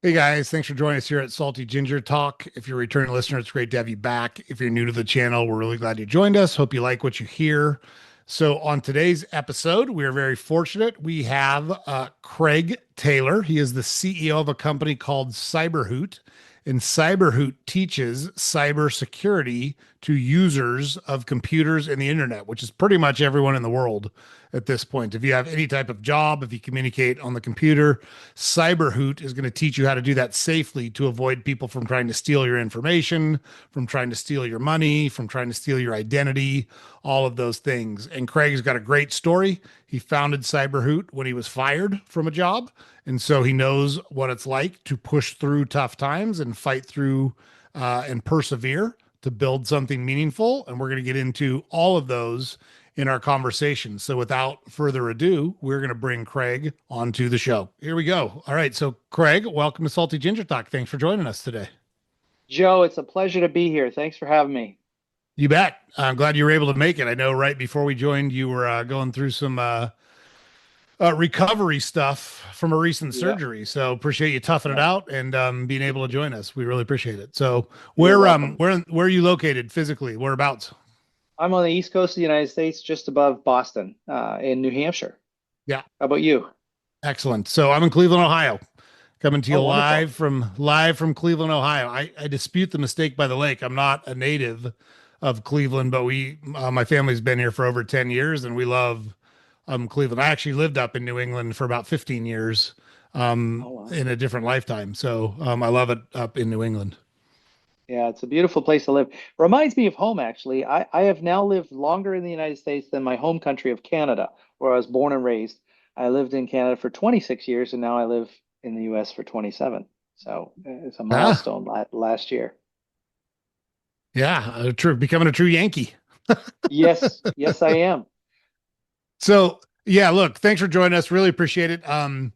Hey guys, thanks for joining us here at Salty Ginger Talk. If you're a returning listener, it's great to have you back. If you're new to the channel, we're really glad you joined us. Hope you like what you hear. So, on today's episode, we are very fortunate. We have Craig Taylor. He is the CEO of a company called CyberHoot, and CyberHoot teaches cybersecurity to users of computers and the internet, which is pretty much everyone in the world at this point. If you have any type of job, if you communicate on the computer, CyberHoot is going to teach you how to do that safely to avoid people from trying to steal your information, from trying to steal your money, from trying to steal your identity, all of those things. And Craig's got a great story. He founded CyberHoot when he was fired from a job. And so he knows what it's like to push through tough times and fight through and persevere to build something meaningful. And we're going to get into all of those in our conversation. So without further ado, we're going to bring Craig onto the show. Here we go. All right. So Craig, welcome to Salty Ginger Talk. Thanks for joining us today. Joe, it's a pleasure to be here. Thanks for having me. You bet. I'm glad you were able to make it. I know right before we joined, you were going through some recovery stuff from a recent Yeah, surgery. So appreciate you toughing it yeah. out and being able to join us. We really appreciate it. So You're welcome. where are you located physically? Whereabouts? I'm on the East Coast of the United States, just above Boston, in New Hampshire. Yeah, How about you? excellent. So I'm in Cleveland, Ohio. Coming to you Oh, wonderful. live from Cleveland, Ohio. I dispute the mistake by the lake. I'm not a native of Cleveland, but we my family's been here for over 10 years and we love Cleveland. I actually lived up in New England for about 15 years Oh, wow. in a different lifetime. So I love it up in New England. Yeah, it's a beautiful place to live. Reminds me of home, actually. I have now lived longer in the United States than my home country of Canada, where I was born and raised. I lived in Canada for 26 years, and now I live in the US for 27. So it's a Ah, milestone last year. yeah, true, becoming a true Yankee. Yes, yes, I am. So yeah, look, thanks for joining us. Really appreciate it. On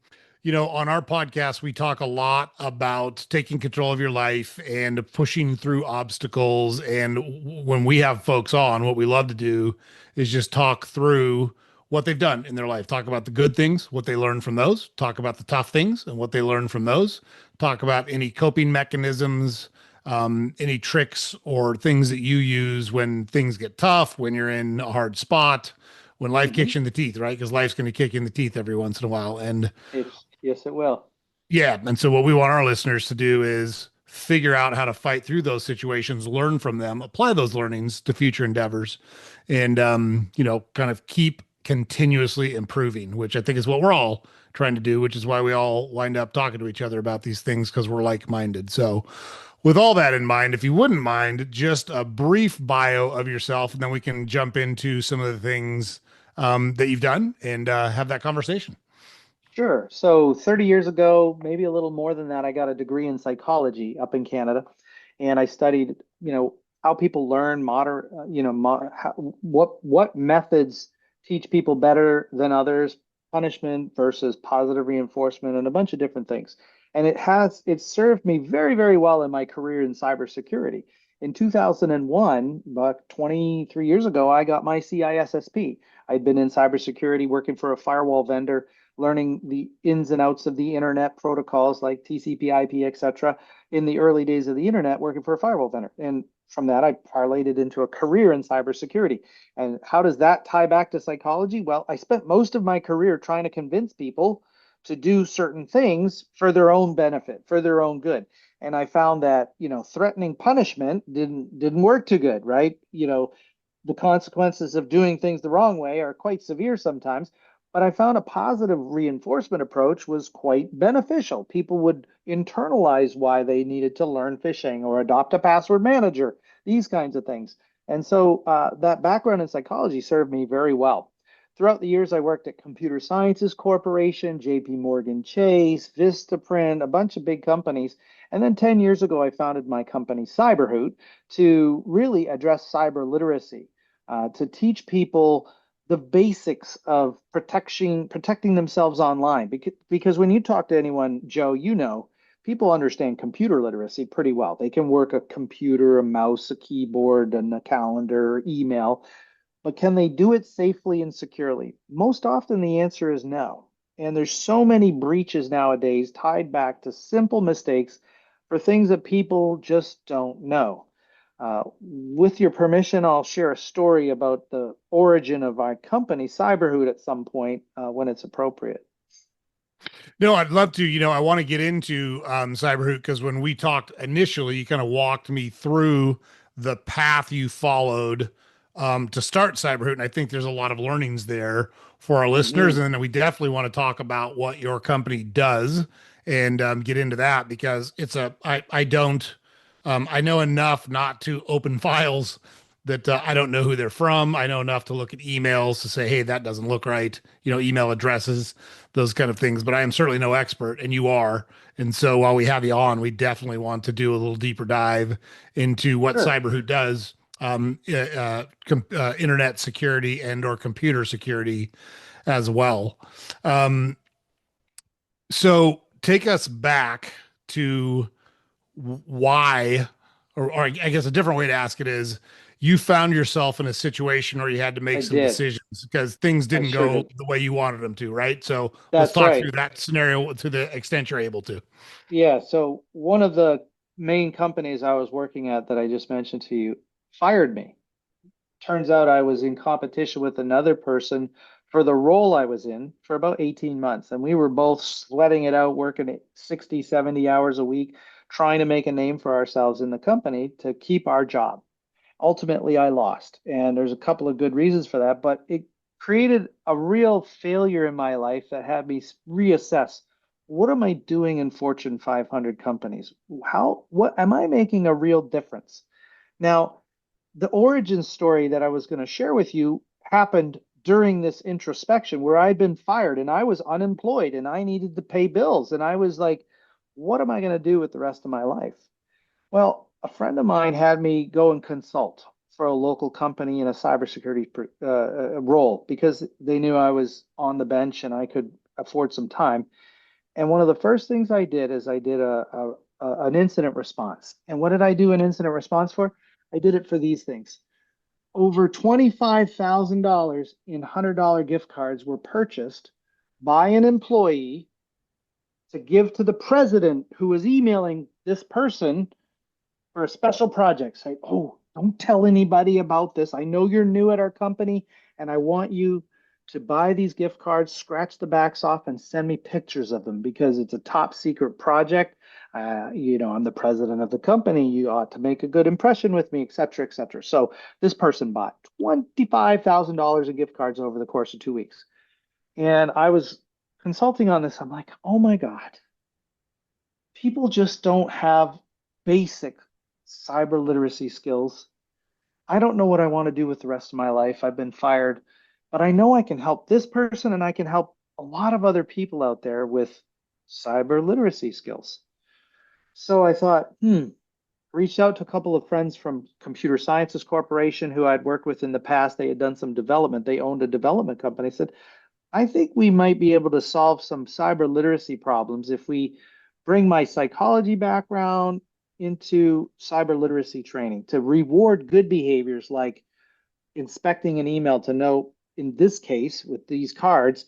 our podcast, we talk a lot about taking control of your life and pushing through obstacles. And when we have folks on, what we love to do is just talk through what they've done in their life, talk about the good things, what they learned from those, talk about the tough things and what they learned from those, talk about any coping mechanisms, any tricks or things that you use when things get tough, when you're in a hard spot, when life Hmm. kicks you in the teeth, right? Because life's going to kick you in the teeth every once in a while. And Yes, it will. yeah. And so what we want our listeners to do is figure out how to fight through those situations, learn from them, apply those learnings to future endeavors, and kind of keep continuously improving, which I think is what we're all trying to do, which is why we all wind up talking to each other about these things because we're like-minded. So with all that in mind, if you wouldn't mind, just a brief bio of yourself, and then we can jump into some of the things that you've done and have that conversation. Sure. So 30 years ago, maybe a little more than that, I got a degree in psychology up in Canada, and I studied, how people learn, modern, what methods teach people better than others, punishment versus positive reinforcement, and a bunch of different things. And it served me very, very well in my career in cybersecurity. In 2001, about 23 years ago, I got my CISSP. I'd been in cybersecurity working for a firewall vendor, learning the ins and outs of the internet protocols like TCP, IP, etc. in the early days of the internet, working for a firewall vendor. And from that, I parlayed it into a career in cybersecurity. And how does that tie back to psychology? Well, I spent most of my career trying to convince people to do certain things for their own benefit, for their own good. And I found that, threatening punishment didn't work too good, right? The consequences of doing things the wrong way are quite severe sometimes. But I found a positive reinforcement approach was quite beneficial. People would internalize why they needed to learn phishing or adopt a password manager, these kinds of things. And so that background in psychology served me very well. Throughout the years, I worked at Computer Sciences Corporation, JP Morgan Chase, Vistaprint, a bunch of big companies. And then 10 years ago, I founded my company, CyberHoot, to really address cyber literacy, to teach people the basics of protecting themselves online. Because when you talk to anyone, Joe, people understand computer literacy pretty well. They can work a computer, a mouse, a keyboard, and a calendar, email, but can they do it safely and securely? Most often the answer is no. And there's so many breaches nowadays tied back to simple mistakes for things that people just don't know. With your permission, I'll share a story about the origin of our company, CyberHoot, at some point when it's appropriate. No, I'd love to. I want to get into CyberHoot because when we talked initially, you kind of walked me through the path you followed to start CyberHoot. And I think there's a lot of learnings there for our listeners. Hmm. And then we definitely want to talk about what your company does and get into that because I don't, I know enough not to open files that I don't know who they're from. I know enough to look at emails to say, hey, that doesn't look right, email addresses, those kind of things. But I am certainly no expert, and you are. And so while we have you on, we definitely want to do a little deeper dive into what Sure. CyberHoot does, internet security and or computer security as well. Um, so take us back to why, or I guess a different way to ask it is, you found yourself in a situation where you had to I make some did. decisions because things I didn't sure go did. the way you wanted them to, right? So let's That's talk right. through that scenario to the extent you're able to. Yeah. So one of the main companies I was working at that I just mentioned to you fired me. Turns out I was in competition with another person for the role I was in for about 18 months. And we were both sweating it out, working 60, 70 hours a week, trying to make a name for ourselves in the company to keep our job. Ultimately, I lost. And there's a couple of good reasons for that, but it created a real failure in my life that had me reassess what am I doing in Fortune 500 companies? What am I making a real difference? Now, the origin story that I was going to share with you happened during this introspection where I'd been fired and I was unemployed and I needed to pay bills. And I was like, what am I going to do with the rest of my life? Well, a friend of mine had me go and consult for a local company in a cybersecurity role because they knew I was on the bench and I could afford some time. And one of the first things I did is I did an incident response. And what did I do an incident response for? I did it for these things. Over $25,000 in $100 gift cards were purchased by an employee to give to the president who was emailing this person for a special project. Say, oh, don't tell anybody about this. I know you're new at our company, and I want you to buy these gift cards, scratch the backs off, and send me pictures of them because it's a top secret project. I'm the president of the company. You ought to make a good impression with me, et cetera, et cetera. So this person bought $25,000 in gift cards over the course of 2 weeks. And I was consulting on this. I'm like, oh my God, people just don't have basic cyber literacy skills. I don't know what I want to do with the rest of my life. I've been fired, but I know I can help this person and I can help a lot of other people out there with cyber literacy skills. So I thought, reached out to a couple of friends from Computer Sciences Corporation who I'd worked with in the past. They had done some development. They owned a development company. I said, I think we might be able to solve some cyber literacy problems if we bring my psychology background into cyber literacy training to reward good behaviors like inspecting an email to know, in this case, with these cards,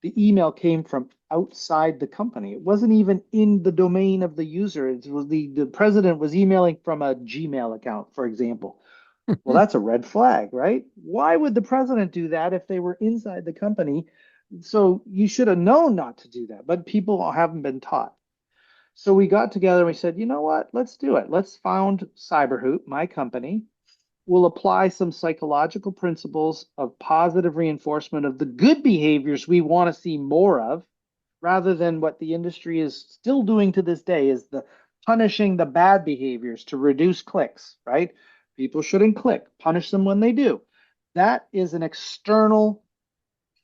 the email came from outside the company. It wasn't even in the domain of the user. It was the president was emailing from a Gmail account, for example. Well, that's a red flag, right? Why would the president do that if they were inside the company? So you should have known not to do that, but people haven't been taught. So we got together and we said, you know what? Let's do it. Let's found CyberHoot, my company. We'll apply some psychological principles of positive reinforcement of the good behaviors we want to see more of, rather than what the industry is still doing to this day is the punishing the bad behaviors to reduce clicks, right? People shouldn't click, punish them when they do. That is an external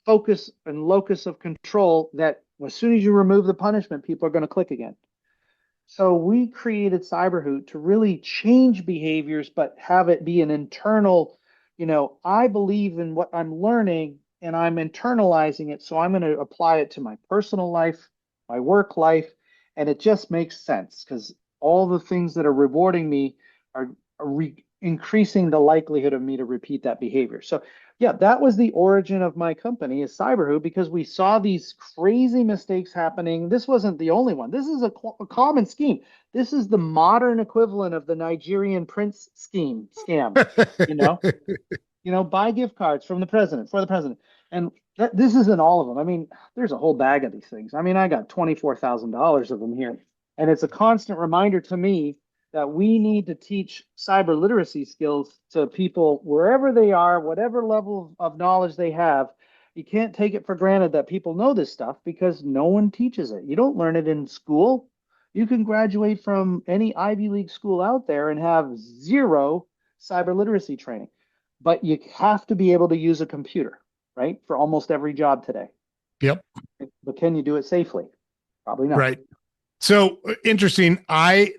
focus and locus of control that as soon as you remove the punishment, people are going to click again. So we created CyberHoot to really change behaviors, but have it be an internal, I believe in what I'm learning and I'm internalizing it. So I'm going to apply it to my personal life, my work life, and it just makes sense because all the things that are rewarding me are increasing the likelihood of me to repeat that behavior. So Yeah, that was the origin of my company is CyberHoot because we saw these crazy mistakes happening. This wasn't the only one. This is a common scheme. This is the modern equivalent of the Nigerian prince scheme scam. You know, buy gift cards from the president for the president, and this isn't all of them. I mean, there's a whole bag of these things. I mean, I got $24,000 of them here, and it's a constant reminder to me that we need to teach cyber literacy skills to people wherever they are, whatever level of knowledge they have. You can't take it for granted that people know this stuff because no one teaches it. You don't learn it in school. You can graduate from any Ivy League school out there and have zero cyber literacy training, but you have to be able to use a computer, right? For almost every job today. Yep. But can you do it safely? Probably not. Right. So interesting. I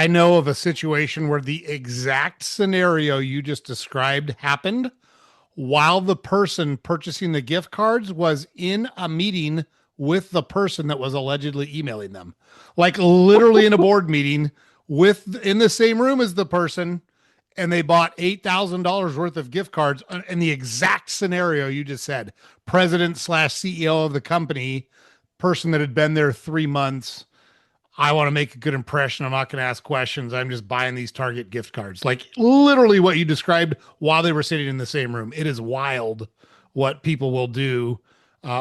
know of a situation where the exact scenario you just described happened while the person purchasing the gift cards was in a meeting with the person that was allegedly emailing them. Like literally in a board meeting with in the same room as the person, and they bought $8,000 worth of gift cards in the exact scenario you just said. President slash CEO of the company, person that had been there 3 months. I want to make a good impression. I'm not going to ask questions. I'm just buying these Target gift cards. Like literally what you described while they were sitting in the same room. It is wild what people will do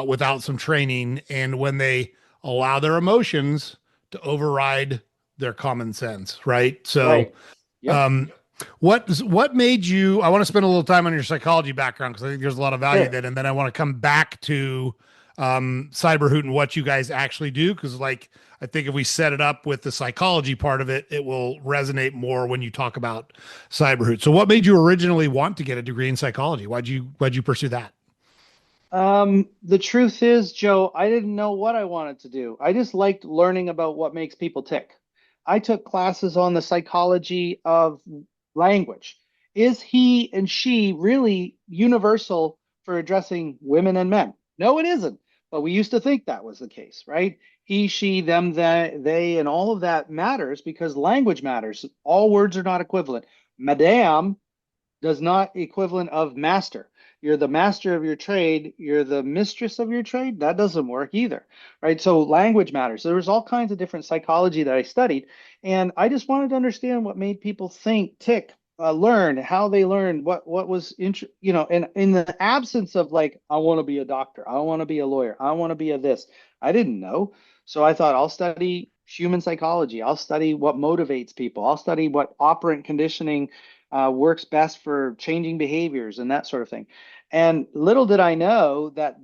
without some training and when they allow their emotions to override their common sense, right? So, Right. Yep. um, what made you? I want to spend a little time on your psychology background because I think there's a lot of value Sure. there, and then I want to come back to CyberHoot and what you guys actually do because, like, I think if we set it up with the psychology part of it, it will resonate more when you talk about CyberHoot. So, what made you originally want to get a degree in psychology? Why'd you pursue that? The truth is, Joe, I didn't know what I wanted to do. I just liked learning about what makes people tick. I took classes on the psychology of language. Is he and she really universal for addressing women and men? No, it isn't. But we used to think that was the case, right? He, she, them, they, and all of that matters because language matters. All words are not equivalent. Madame does not equivalent of master. You're the master of your trade, you're the mistress of your trade. That doesn't work either, right? So language matters. There was all kinds of different psychology that I studied, and I just wanted to understand what made people think, tick, learn, how they learned, what was and in the absence of like, I want to be a doctor, I want to be a lawyer, I want to be a this. I didn't know, so I thought I'll study human psychology. I'll study what motivates people. I'll study what operant conditioning works best for changing behaviors and that sort of thing. And little did I know that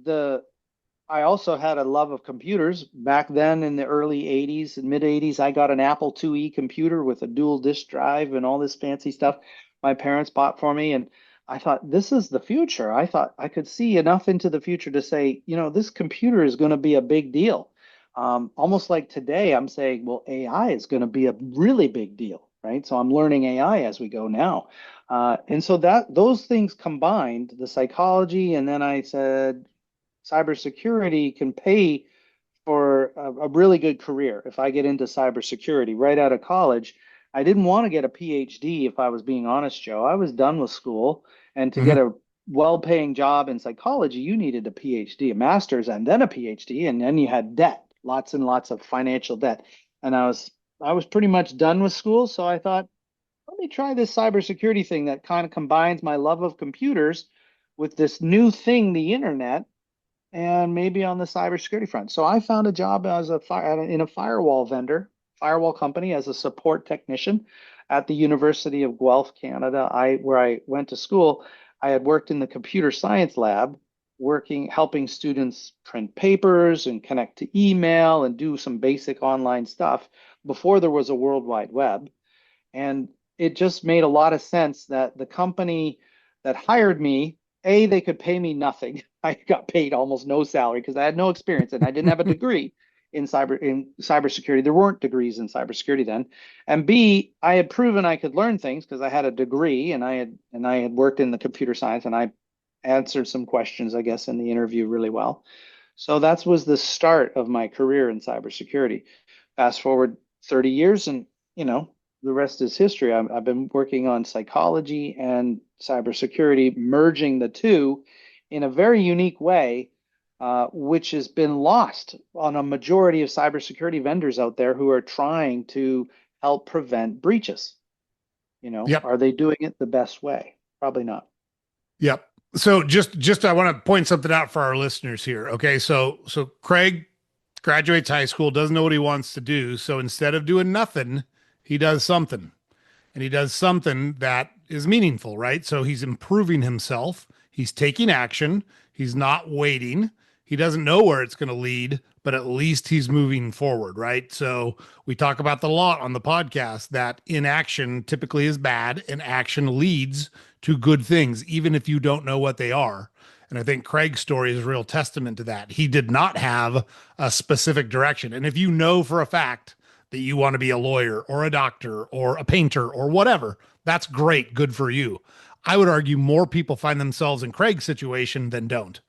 I also had a love of computers. Back then in the early 80s and mid 80s, I got an Apple IIe computer with a dual disk drive and all this fancy stuff my parents bought for me. And I thought, this is the future. I thought I could see enough into the future to say, this computer is going to be a big deal. Almost like today, I'm saying, well, AI is going to be a really big deal, right? So I'm learning AI as we go now. And so that those things combined, the psychology, and then I said, cybersecurity can pay for a really good career if I get into cybersecurity right out of college. I didn't want to get a PhD if I was being honest, Joe. I was done with school, and to get Mhm. a well-paying job in psychology, you needed a PhD, a master's, and then a PhD, and then you had debt, lots and lots of financial debt. And I was pretty much done with school, so I thought, let me try this cybersecurity thing that kind of combines my love of computers with this new thing, the internet, and maybe on the cybersecurity front. So I found a job as in a firewall company as a support technician at the University of Guelph, Canada. Where I went to school, I had worked in the computer science lab, helping students print papers and connect to email and do some basic online stuff before there was a World Wide Web. And it just made a lot of sense that the company that hired me, A, they could pay me nothing. I got paid almost no salary because I had no experience and I didn't have a degree in cybersecurity. There weren't degrees in cybersecurity then. And B, I had proven I could learn things because I had a degree and I had worked in the computer science and I answered some questions, I guess, in the interview really well. So that was the start of my career in cybersecurity. Fast forward 30 years and you know, the rest is history. I've been working on psychology and cybersecurity, merging the two in a very unique way, which has been lost on a majority of cybersecurity vendors out there who are trying to help prevent breaches. Yep. Are they doing it the best way? Probably not. Yep. So just I want to point something out for our listeners here. Okay. So Craig graduates high school, doesn't know what he wants to do. So instead of doing nothing, he does something. And he does something that is meaningful, right? So he's improving himself. He's taking action. He's not waiting. He doesn't know where it's going to lead, but at least he's moving forward, right? So we talk about the lot on the podcast that inaction typically is bad and action leads to good things, even if you don't know what they are. And I think Craig's story is a real testament to that. He did not have a specific direction. And if you know for a fact that you want to be a lawyer or a doctor or a painter or whatever, that's great. Good for you. I would argue more people find themselves in Craig's situation than don't.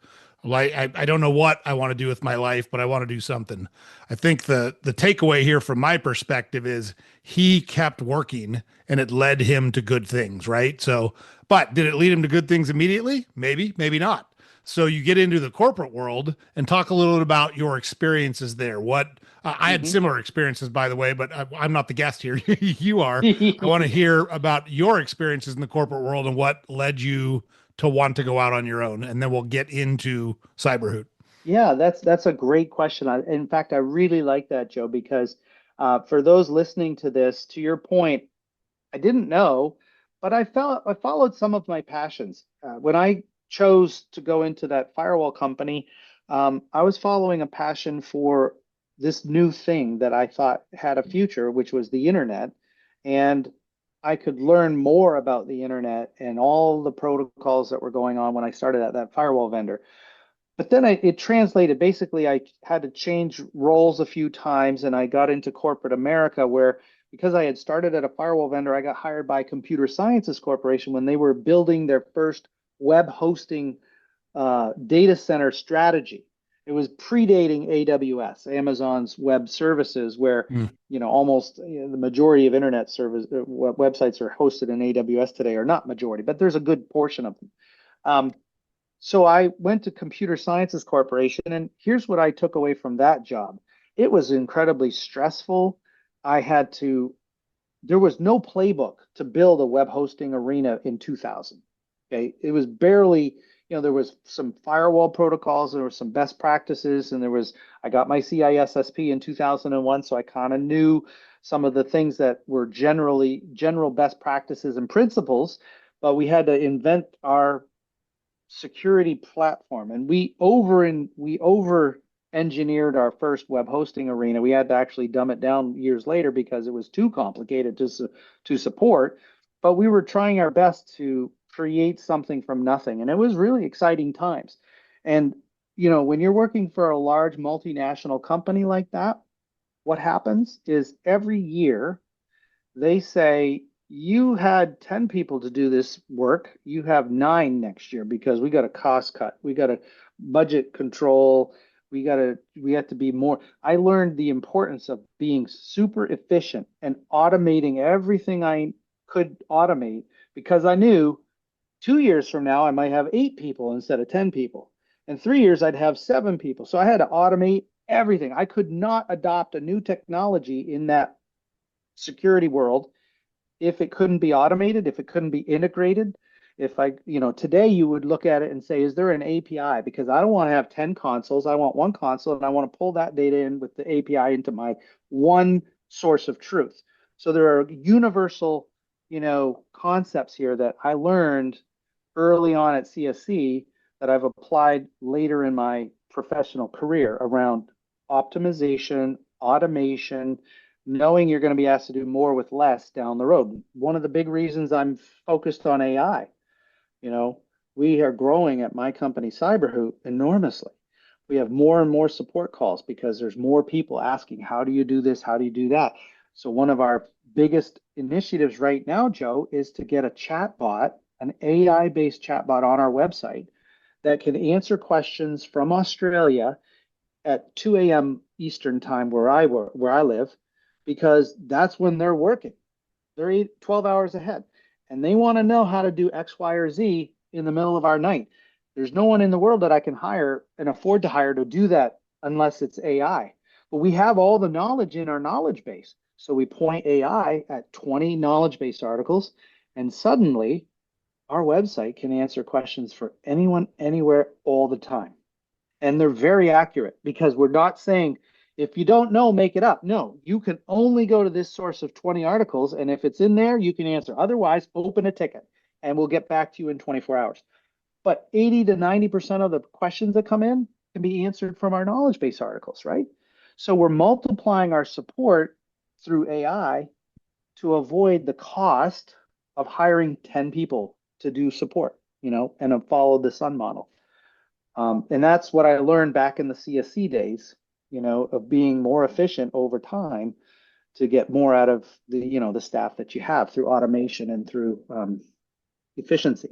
Like I don't know what I want to do with my life, but I want to do something. I think the takeaway here from my perspective is he kept working and it led him to good things, right? So, but did it lead him to good things immediately? Maybe, maybe not. So you get into the corporate world and talk a little bit about your experiences there. What I had Hmm. similar experiences, by the way, but I'm not the guest here. You are. I want to hear about your experiences in the corporate world and what led you to want to go out on your own, and then we'll get into CyberHoot. Yeah, that's a great question. In fact, I really like that, Joe, because for those listening to this, to your point, I didn't know, but I followed some of my passions. When I chose to go into that firewall company, I was following a passion for this new thing that I thought had a future, which was the internet. And I could learn more about the internet and all the protocols that were going on when I started at that firewall vendor. But then it translated. Basically, I had to change roles a few times, and I got into corporate America, where because I had started at a firewall vendor, I got hired by Computer Sciences Corporation when they were building their first web hosting data center strategy. It was predating AWS, Amazon's Web Services, where Mm. almost the majority of internet service websites are hosted in AWS today, or not majority, but there's a good portion of them. Um, so I went to Computer Sciences Corporation, and here's what I took away from that job. It was incredibly stressful. I had to, there was no playbook to build a web hosting arena in 2000. Okay. It was barely, there was some firewall protocols, there were some best practices, and I got my CISSP in 2001. So I kind of knew some of the things that were general best practices and principles, but we had to invent our security platform, and we over engineered our first web hosting arena. We had to actually dumb it down years later because it was too complicated to support, but we were trying our best to create something from nothing, and it was really exciting times. And when you're working for a large multinational company like that, what happens is every year they say, you had 10 people to do this work. You have 9 next year because we got a cost cut. We got a budget control. We have to be more. I learned the importance of being super efficient and automating everything I could automate because I knew 2 years from now I might have 8 people instead of 10 people. In 3 years, I'd have 7 people. So I had to automate everything. I could not adopt a new technology in that security world if it couldn't be automated, if it couldn't be integrated. If today you would look at it and say, is there an API? Because I don't want to have 10 consoles. I want one console and I want to pull that data in with the API into my one source of truth. So there are universal, concepts here that I learned early on at CSC that I've applied later in my professional career around optimization, automation, knowing you're going to be asked to do more with less down the road. One of the big reasons I'm focused on AI, you know, we are growing at my company, CyberHoot, enormously. We have more and more support calls because there's more people asking, how do you do this? How do you do that? So one of our biggest initiatives right now, Joe, is to get a chatbot, an AI-based chatbot on our website that can answer questions from Australia at 2 a.m. Eastern time where I live, because that's when they're working. They're 12 hours ahead, and they want to know how to do X, Y, or Z in the middle of our night. There's no one in the world that I can hire and afford to hire to do that unless it's AI. But we have all the knowledge in our knowledge base. So we point AI at 20 knowledge base articles, and suddenly our website can answer questions for anyone, anywhere, all the time. And they're very accurate because we're not saying, if you don't know, make it up. No, you can only go to this source of 20 articles. And if it's in there, you can answer. Otherwise, open a ticket and we'll get back to you in 24 hours. But 80 to 90% of the questions that come in can be answered from our knowledge base articles, right? So we're multiplying our support through AI to avoid the cost of hiring 10 people to do support, and a follow the sun model. And that's what I learned back in the CSC days, of being more efficient over time to get more out of the staff that you have through automation and through efficiency.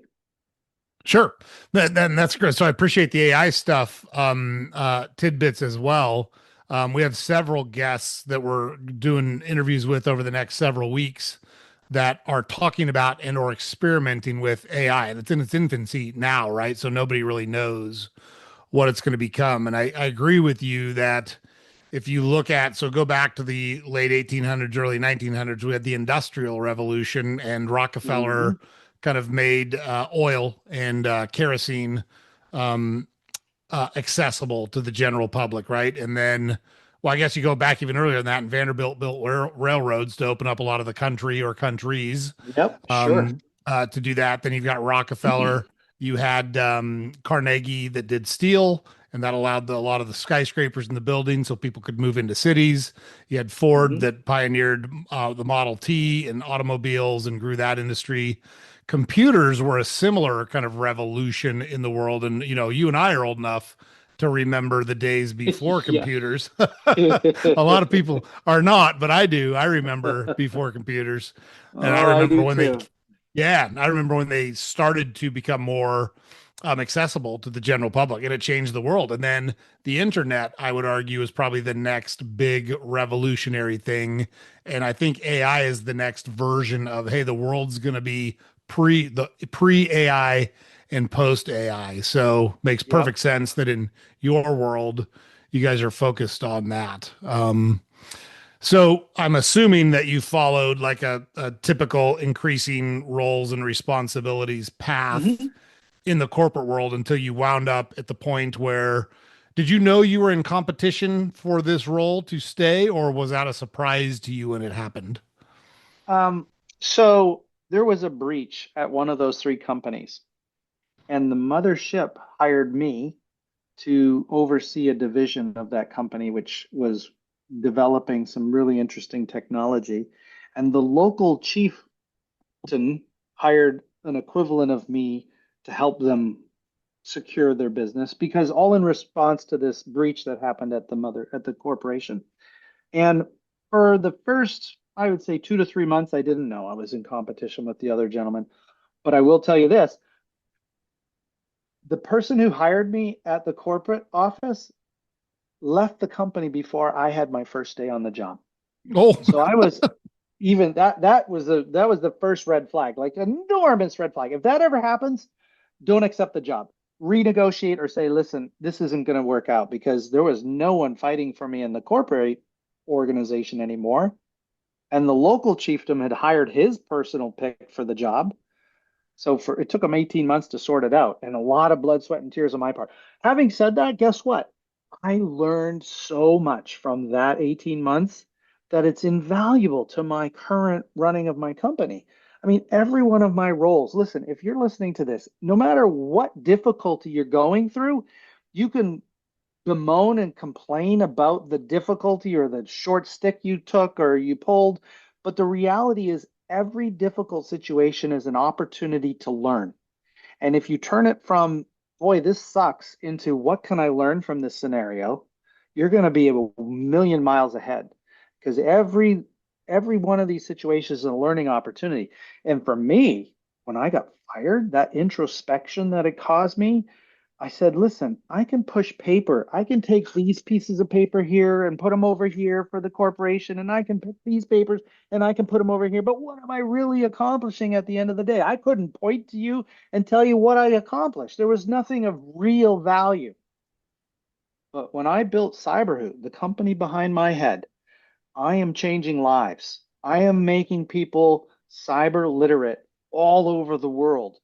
Sure. That's great. So I appreciate the AI stuff, tidbits as well. We have several guests that we're doing interviews with over the next several weeks that are talking about and or experimenting with AI. And it's in its infancy now, right? So nobody really knows what it's going to become. And I agree with you that if you look at, so go back to the late 1800s, early 1900s, we had the Industrial Revolution, and Hmm. Rockefeller kind of made oil and kerosene um, accessible to the general public, right? And then, well, I guess you go back even earlier than that, and Vanderbilt built railroads to open up a lot of the country or countries Yep, sure. to do that. Then you've got Rockefeller. You had Carnegie that did steel, and that allowed a lot of the skyscrapers in the building so people could move into cities. You had Ford Hmm. that pioneered the Model T and automobiles and grew that industry. Computers were a similar kind of revolution in the world. And, you and I are old enough to remember the days before Yeah. computers. A lot of people are not, but I do. I remember before computers. And I Oh, I remember do when they too. yeah, I remember when they started to become more accessible to the general public, and it changed the world. And then the internet, I would argue, is probably the next big revolutionary thing. And I think AI is the next version of, hey, the world's going to be pre AI and post AI. So makes Yep. perfect sense that in your world, you guys are focused on that. So I'm assuming that you followed like a typical increasing roles and responsibilities path Hmm. in the corporate world until you wound up at the point where did you know you were in competition for this role to stay, or was that a surprise to you when it happened? Um, so there was a breach at one of those three companies, and the mothership hired me to oversee a division of that company, which was developing some really interesting technology. And the local chieftain hired an equivalent of me to help them secure their business because all in response to this breach that happened at the corporation. And for the first, I would say 2 to 3 months, I didn't know I was in competition with the other gentleman. But I will tell you this, the person who hired me at the corporate office left the company before I had my first day on the job. Oh, So I was even that was the first red flag, like enormous red flag. If that ever happens, don't accept the job. Renegotiate or say, listen, this isn't going to work out because there was no one fighting for me in the corporate organization anymore. And the local chiefdom had hired his personal pick for the job. So it took them 18 months to sort it out and a lot of blood, sweat, and tears on my part. Having said that, guess what? I learned so much from that 18 months that it's invaluable to my current running of my company. I mean, every one of my roles, listen, if you're listening to this, no matter what difficulty you're going through, you can bemoan and complain about the difficulty or the short stick you took or you pulled. But the reality is, every difficult situation is an opportunity to learn. And if you turn it from, boy, this sucks, into what can I learn from this scenario, you're going to be a million miles ahead because every one of these situations is a learning opportunity. And for me, when I got fired, that introspection that it caused me, I said, listen, I can push paper. I can take these pieces of paper here and put them over here for the corporation, and I can pick these papers and I can put them over here. But what am I really accomplishing at the end of the day? I couldn't point to you and tell you what I accomplished. There was nothing of real value. But when I built CyberHoot, the company behind my head, I am changing lives. I am making people cyber literate all over the world.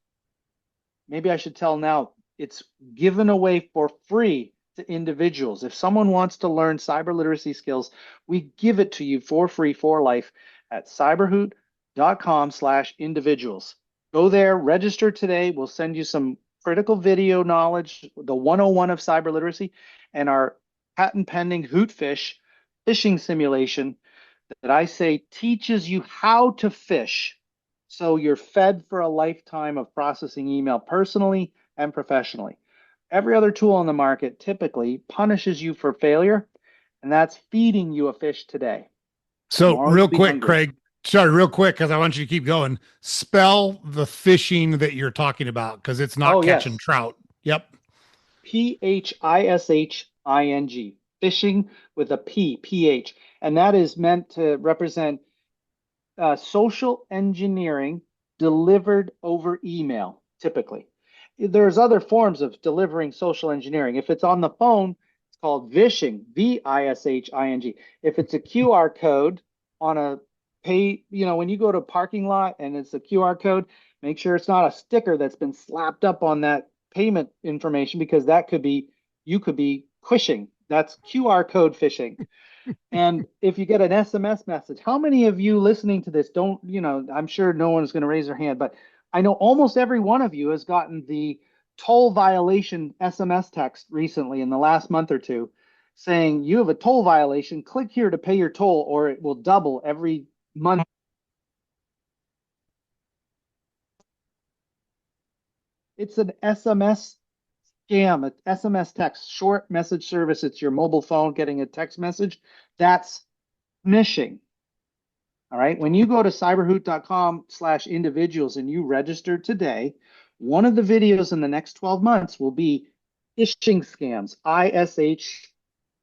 Maybe I should tell now, it's given away for free to individuals. If someone wants to learn cyber literacy skills, we give it to you for free for life at cyberhoot.com/individuals. Go there, register today. We'll send you some critical video knowledge, the 101 of cyber literacy, and our patent pending Hootfish phishing simulation that I say teaches you how to fish so you're fed for a lifetime of processing email personally and professionally. Every other tool on the market typically punishes you for failure, and that's feeding you a fish today. So Tomorrow real you'll be quick, hungry. Craig, sorry, real quick, because I want you to keep going. Spell the fishing that you're talking about because it's not Oh, catching yes. trout. Yep. PHISHING, fishing with a P, PH. And that is meant to represent social engineering delivered over email, typically. There's other forms of delivering social engineering. If it's on the phone, it's called vishing, VISHING. If it's a QR code on a pay, when you go to a parking lot and it's a QR code, make sure it's not a sticker that's been slapped up on that payment information because you could be quishing. That's QR code phishing. And if you get an SMS message, how many of you listening to this don't, I'm sure no one is going to raise their hand, but I know almost every one of you has gotten the toll violation SMS text recently in the last month or two saying you have a toll violation, click here to pay your toll or it will double every month. It's an SMS scam, an SMS text, short message service. It's your mobile phone getting a text message. That's phishing. All right. When you go to cyberhoot.com/individuals and you register today, one of the videos in the next 12 months will be phishing scams,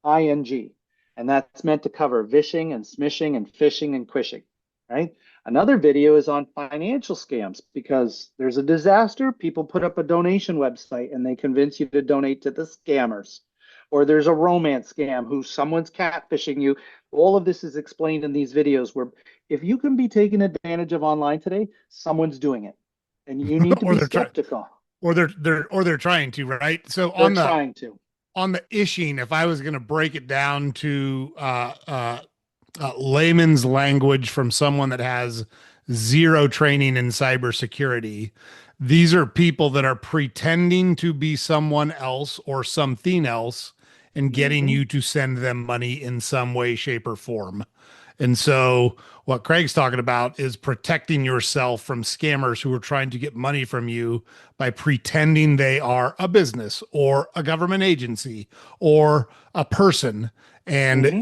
ISHING. And that's meant to cover vishing and smishing and phishing and quishing. Right. Another video is on financial scams because there's a disaster. People put up a donation website and they convince you to donate to the scammers. Or there's a romance scam who someone's catfishing you. All of this is explained in these videos where if you can be taken advantage of online today, someone's doing it. And you need to or be they're trying, skeptical. or they're trying to, right? So They're on the trying to. on the ishing, if I was going to break it down to layman's language from someone that has zero training in cybersecurity, these are people that are pretending to be someone else or something else and getting Mm-hmm, you to send them money in some way, shape, or form. And so, what Craig's talking about is protecting yourself from scammers who are trying to get money from you by pretending they are a business or a government agency or a person, and mm-hmm,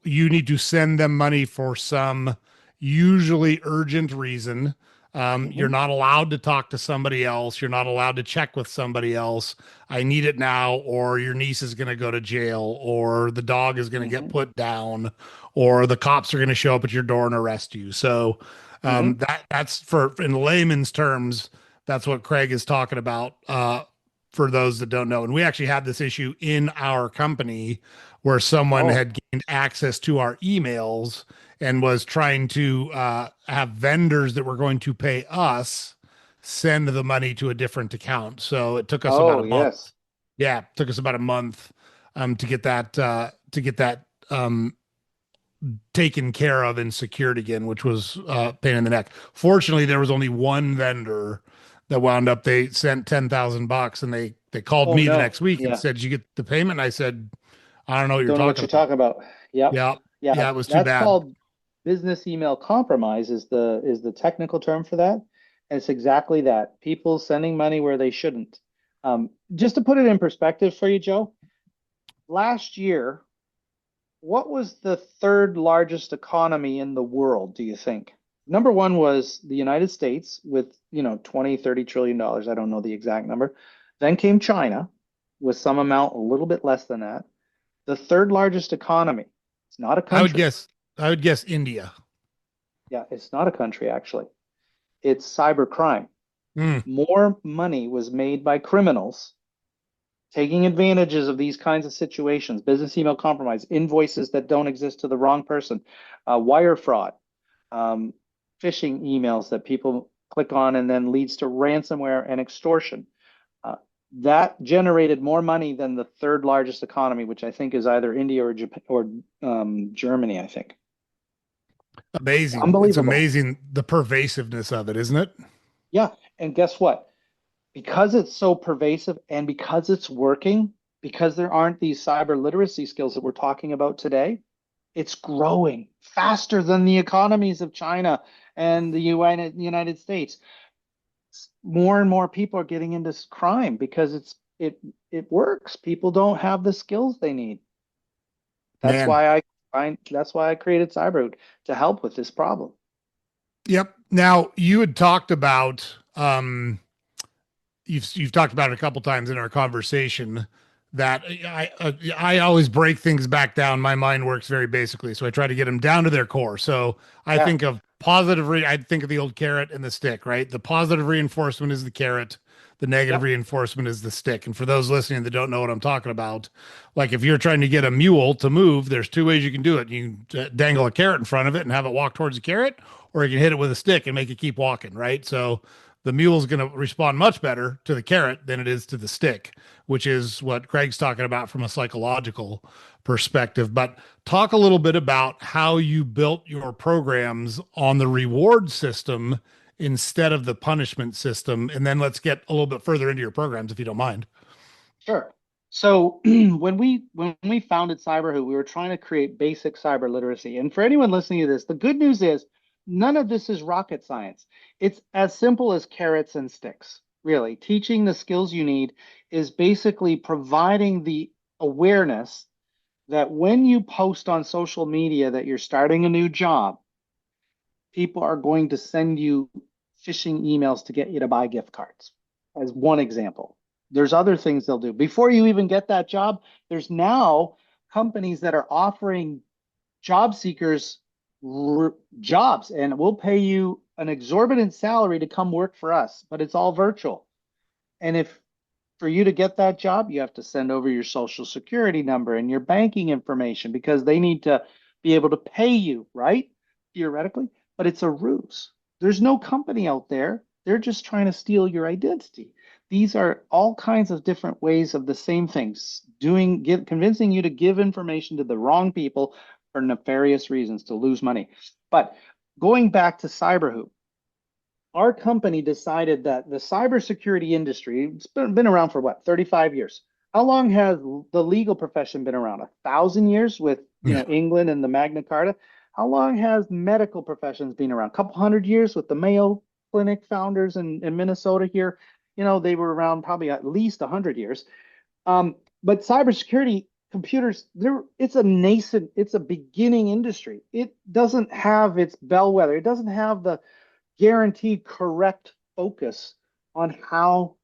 you need to send them money for some usually urgent reason. mm-hmm, You're not allowed to talk to somebody else. You're not allowed to check with somebody else. I need it now, or your niece is going to go to jail, or the dog is going to get mm-hmm, put down, or the cops are going to show up at your door and arrest you. So mm-hmm. that's for in layman's terms, that's what Craig is talking about. For those that don't know, and we actually had this issue in our company where someone Oh, had gained access to our emails and was trying to have vendors that were going to pay us send the money to a different account. So it took us about oh, a month. yes. Yeah, it took us about a month to get that taken care of and secured again, which was pain in the neck. Fortunately, there was only one vendor that wound up. They sent $10,000 and they called Oh, me the no. next week and Yeah. said, "Did you get the payment?" And I said, "I don't know what you're Don't know what talking you're about." talking about. Yep. Yeah, Yeah. yeah, it was too That's bad. called business email compromise is the technical term for that. And it's exactly that. People sending money where they shouldn't. Just to put it in perspective for you, Joe, last year, what was the third largest economy in the world, do you think? Number one was the United States with, 20, $30 trillion. I don't know the exact number. Then came China. with some amount a little bit less than that. The third largest economy. It's not a I would country. guess I would guess India. Yeah, it's not a country, actually. It's cybercrime. Mm, More money was made by criminals taking advantages of these kinds of situations, business email compromise, invoices that don't exist to the wrong person, wire fraud, um, phishing emails that people click on and then leads to ransomware and extortion. Uh, that generated more money than the third largest economy, which I think is either India or Japan or Germany, I think. amazing. It's Unbelievable. amazing the pervasiveness of it, isn't it? Yeah. And guess what? Because it's so pervasive and because it's working, because there aren't these cyber literacy skills that we're talking about today, it's growing faster than the economies of China and the United States. More and more people are getting into crime because it works. People don't have the skills they need. Man. That's why I created CyberHoot to help with this problem. Yep. Now you had talked about you've talked about it a couple times in our conversation that I always break things back down. My mind works very basically, so I try to get them down to their core. So I Yeah, think of I think of the old carrot and the stick, right? The positive reinforcement is the carrot, the negative yep, reinforcement is the stick. And for those listening that don't know what I'm talking about, like if you're trying to get a mule to move, there's two ways you can do it. You can dangle a carrot in front of it and have it walk towards the carrot, or you can hit it with a stick and make it keep walking, right? So the mule is going to respond much better to the carrot than it is to the stick, which is what Craig's talking about from a psychological perspective. But talk a little bit about how you built your programs on the reward system instead of the punishment system. And then let's get a little bit further into your programs, if you don't mind. sure. So when we founded CyberHoot, we were trying to create basic cyber literacy. And for anyone listening to this, the good news is none of this is rocket science. It's as simple as carrots and sticks. Really, teaching the skills you need is basically providing the awareness that when you post on social media that you're starting a new job, people are going to send you phishing emails to get you to buy gift cards, as one example. There's other things they'll do. Before you even get that job, there's now companies that are offering job seekers jobs, and we'll pay you an exorbitant salary to come work for us, but it's all virtual. And if for you to get that job, you have to send over your social security number and your banking information because they need to be able to pay you, right? Theoretically, but it's a ruse. There's no company out there. They're just trying to steal your identity. These are all kinds of different ways of the same things, convincing you to give information to the wrong people for nefarious reasons to lose money. But going back to CyberHoop, our company decided that the cybersecurity industry, it's been around for what, 35 years. How long has the legal profession been around? 1,000 years with, Yeah. England and the Magna Carta. How long has medical professions been around? A couple hundred years with the Mayo Clinic founders in Minnesota here. They were around probably at least 100 years. But cybersecurity computers, it's a nascent, it's a beginning industry. It doesn't have its bellwether. It doesn't have the guaranteed correct focus on how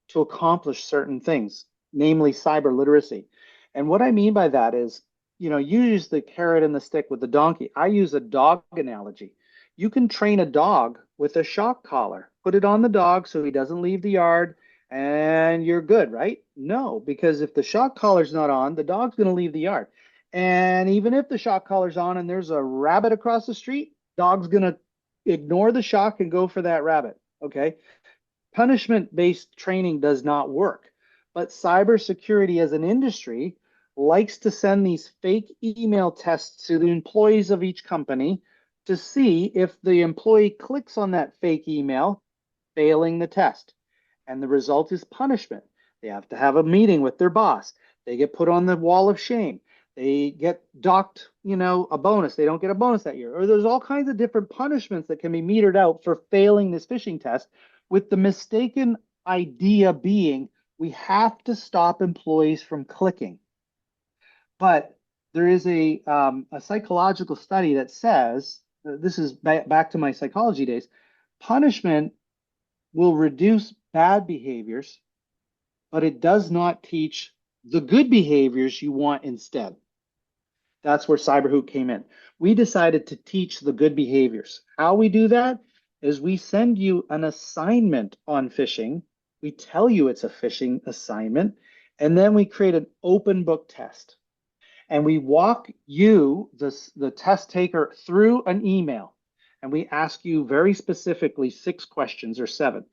to accomplish certain things, namely cyber literacy. And what I mean by that is, you use the carrot and the stick with the donkey. I use a dog analogy. You can train a dog with a shock collar, put it on the dog so he doesn't leave the yard, and you're good, right? No, because if the shock collar's not on, the dog's going to leave the yard. And even if the shock collar's on and there's a rabbit across the street, dog's going to ignore the shock and go for that rabbit. Okay. Punishment based training does not work. But cybersecurity as an industry likes to send these fake email tests to the employees of each company to see if the employee clicks on that fake email, failing the test. And the result is punishment. They have to have a meeting with their boss. They get put on the wall of shame. They get docked, a bonus. They don't get a bonus that year. Or there's all kinds of different punishments that can be metered out for failing this phishing test, with the mistaken idea being we have to stop employees from clicking. But there is a psychological study that says, this is back to my psychology days, punishment will reduce bad behaviors, but it does not teach the good behaviors you want instead. That's where CyberHoot came in. We decided to teach the good behaviors. How we do that is we send you an assignment on phishing. We tell you it's a phishing assignment, and then we create an open book test. And we walk you, the test taker, through an email. And we ask you very specifically 6 questions or 7.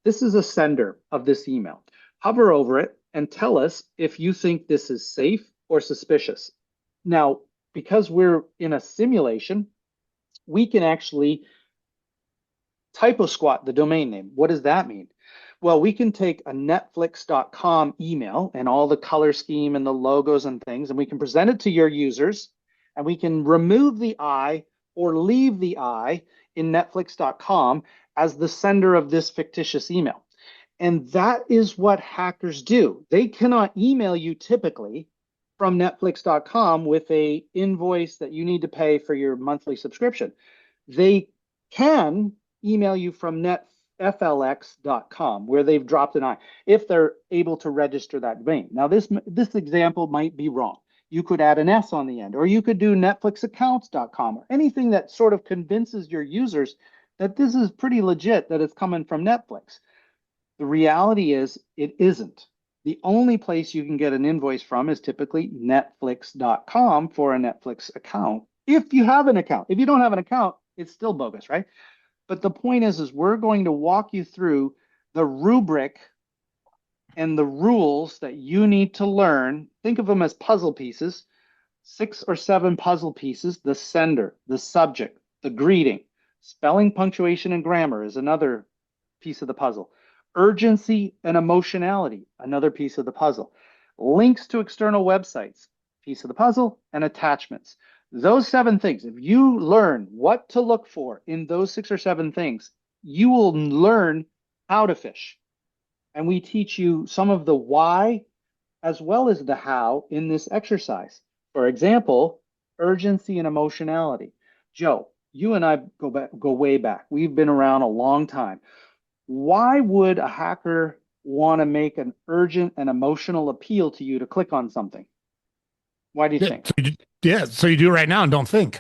This is a sender of this email. Hover over it and tell us if you think this is safe or suspicious. Now, because we're in a simulation, we can actually typo squat the domain name. What does that mean? Well, we can take a netflix.com email and all the color scheme and the logos and things, and we can present it to your users, and we can remove the I or leave the I in netflix.com as the sender of this fictitious email. And that is what hackers do. They cannot email you typically from netflix.com with a invoice that you need to pay for your monthly subscription. They can email you from netflx.com where they've dropped an I if they're able to register that domain. Now this example might be wrong. You could add an S on the end, or you could do netflixaccounts.com or anything that sort of convinces your users that this is pretty legit, that it's coming from Netflix. The reality is it isn't. The only place you can get an invoice from is typically netflix.com for a Netflix account. If you have an account. If you don't have an account, it's still bogus, right? But the point is we're going to walk you through the rubric and the rules that you need to learn. Think of them as puzzle pieces, 6 or 7 puzzle pieces: the sender, the subject, the greeting, spelling, punctuation, and grammar is another piece of the puzzle. Urgency and emotionality, another piece of the puzzle. Links to external websites, piece of the puzzle, and attachments. Those 7 things, if you learn what to look for in those 6 or 7 things, you will learn how to phish. And we teach you some of the why as well as the how in this exercise. For example, urgency and emotionality. Joe, you and I go way back. We've been around a long time. Why would a hacker want to make an urgent and emotional appeal to you to click on something? Why do you think? So you do it right now and don't think.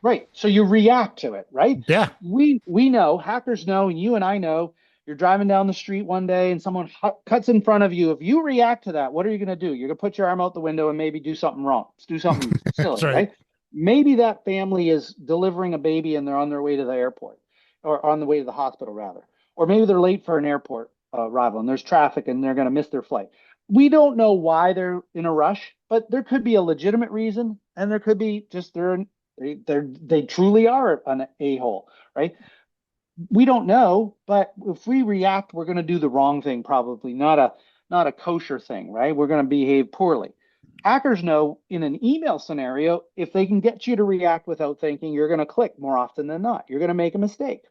Right. So you react to it, right? Yeah. We know, hackers know, and you and I know, you're driving down the street one day and someone cuts in front of you. If you react to that, what are you going to do? You're going to put your arm out the window and maybe do something wrong, do something That's silly, right. right? Maybe that family is delivering a baby and they're on their way to the airport, or on the way to the hospital, rather. Or maybe they're late for an airport arrival and there's traffic and they're going to miss their flight. We don't know why they're in a rush, but there could be a legitimate reason, and there could be just they truly are an a-hole, right? We don't know, but if we react, we're going to do the wrong thing, probably not a kosher thing, right? We're going to behave poorly. Hackers know in an email scenario, if they can get you to react without thinking, you're going to click more often than not. You're going to make a mistake.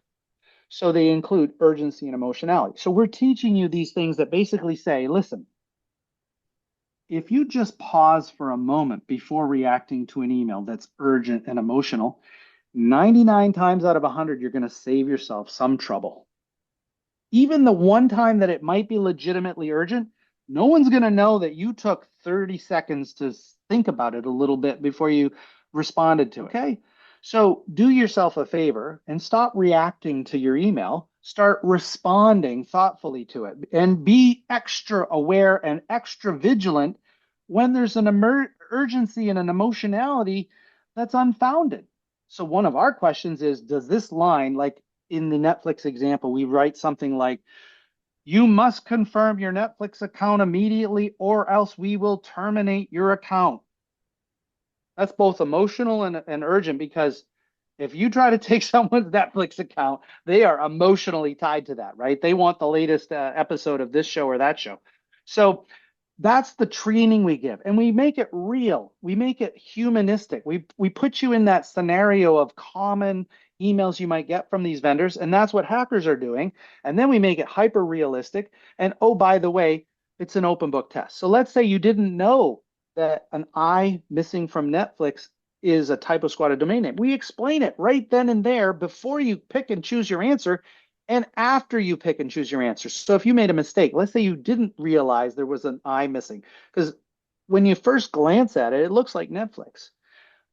So they include urgency and emotionality. So we're teaching you these things that basically say, listen, if you just pause for a moment before reacting to an email that's urgent and emotional, 99 times out of 100, you're going to save yourself some trouble. Even the one time that it might be legitimately urgent, no one's going to know that you took 30 seconds to think about it a little bit before you responded to it. Okay? So do yourself a favor and stop reacting to your email. Start responding thoughtfully to it, and be extra aware and extra vigilant when there's an urgency and an emotionality that's unfounded. So one of our questions is, does this line, like in the Netflix example, we write something like, you must confirm your Netflix account immediately or else we will terminate your account. That's both emotional and urgent, because if you try to take someone's Netflix account, they are emotionally tied to that, right? They want the latest episode of this show or that show. So that's the training we give, and we make it real. We make it humanistic. We put you in that scenario of common emails you might get from these vendors, and that's what hackers are doing. And then we make it hyper realistic. And oh, by the way, it's an open book test. So let's say you didn't know that an I missing from Netflix is a typo squatted domain name. We explain it right then and there before you pick and choose your answer. and after you pick and choose your answers. So if you made a mistake, let's say you didn't realize there was an I missing, because when you first glance at it, it looks like Netflix.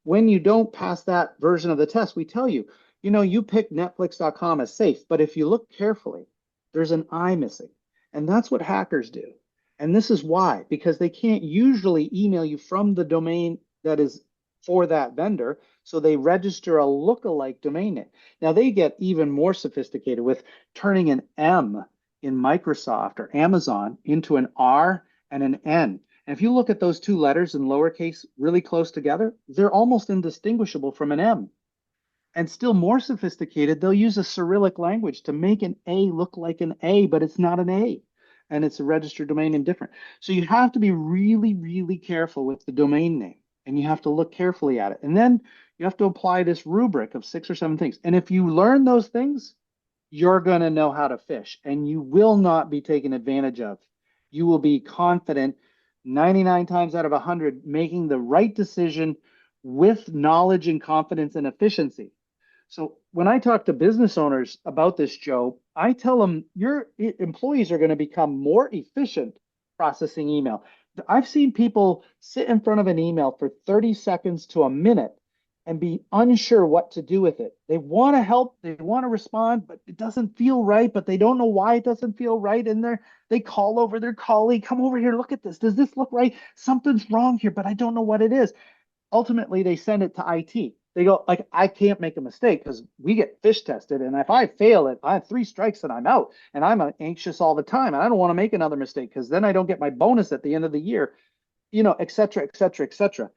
When you don't pass that version of the test, we tell you, you pick Netflix.com as safe, but if you look carefully, there's an I missing. And that's what hackers do. And this is why, because they can't usually email you from the domain that is for that vendor. So they register a lookalike domain name. Now they get even more sophisticated with turning an M in Microsoft or Amazon into an R and an N. And if you look at those two letters in lowercase really close together, they're almost indistinguishable from an M. And still more sophisticated, they'll use a Cyrillic language to make an A look like an A, but it's not an A. And it's a registered domain name different. So you have to be really, really careful with the domain name. And you have to look carefully at it. And then you have to apply this rubric of 6 or 7 things. And if you learn those things, you're going to know how to fish and you will not be taken advantage of. You will be confident 99 times out of 100 making the right decision with knowledge and confidence and efficiency. So when I talk to business owners about this, Joe, I tell them your employees are going to become more efficient processing email. I've seen people sit in front of an email for 30 seconds to a minute and be unsure what to do with it. They want to help, they want to respond, but it doesn't feel right, but they don't know why it doesn't feel right. And they call over their colleague, come over here, look at this. Does this look right? Something's wrong here, but I don't know what it is. Ultimately, they send it to IT. They go, like, I can't make a mistake because we get fish tested. And if I fail it, I have 3 strikes and I'm out. And I'm anxious all the time. And I don't want to make another mistake because then I don't get my bonus at the end of the year, et cetera, et cetera, et cetera.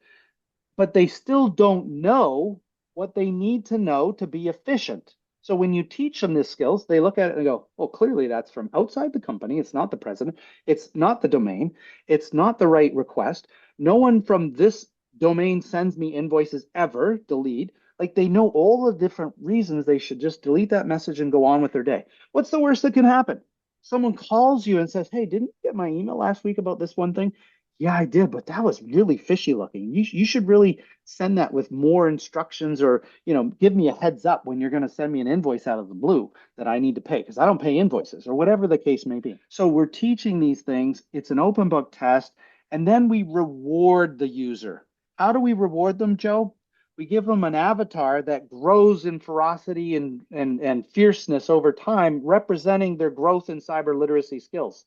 But they still don't know what they need to know to be efficient. So when you teach them these skills, they look at it and go, well, clearly that's from outside the company. It's not the president. It's not the domain. It's not the right request. No one from this domain sends me invoices ever, delete. Like they know all the different reasons they should just delete that message and go on with their day. What's the worst that can happen? Someone calls you and says, hey, didn't you get my email last week about this one thing? Yeah, I did, but that was really fishy looking. You should really send that with more instructions or, give me a heads up when you're going to send me an invoice out of the blue that I need to pay because I don't pay invoices or whatever the case may be. So we're teaching these things. It's an open book test. And then we reward the user. How do we reward them, Joe? We give them an avatar that grows in ferocity and fierceness over time, representing their growth in cyber literacy skills.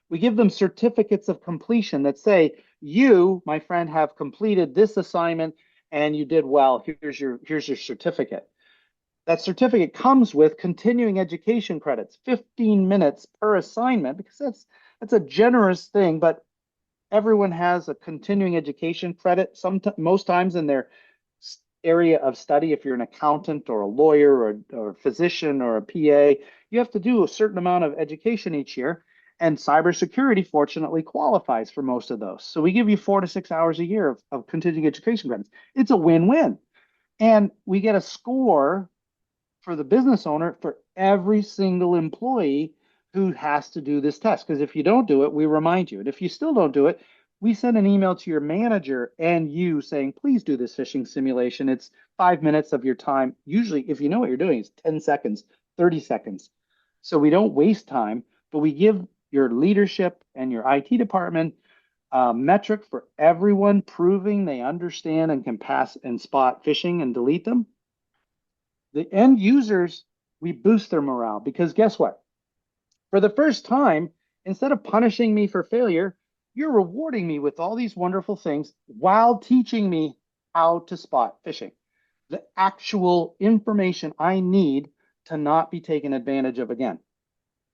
We give them certificates of completion that say, you, my friend, have completed this assignment and you did well. Here's your certificate. That certificate comes with continuing education credits, 15 minutes per assignment, because that's a generous thing, but everyone has a continuing education credit most times in their area of study. If you're an accountant or a lawyer or a physician or a PA, you have to do a certain amount of education each year. And cybersecurity, fortunately, qualifies for most of those. So we give you 4 to 6 hours a year of continuing education credits. It's a win-win. And we get a score for the business owner for every single employee who has to do this test. Because if you don't do it, we remind you. And if you still don't do it, we send an email to your manager and you saying, please do this phishing simulation. It's 5 minutes of your time. Usually, if you know what you're doing, it's 10 seconds, 30 seconds. So we don't waste time, but we give your leadership and your IT department metric for everyone proving they understand and can pass and spot phishing and delete them. The end users, we boost their morale because guess what? For the first time, instead of punishing me for failure, you're rewarding me with all these wonderful things while teaching me how to spot phishing. The actual information I need to not be taken advantage of again.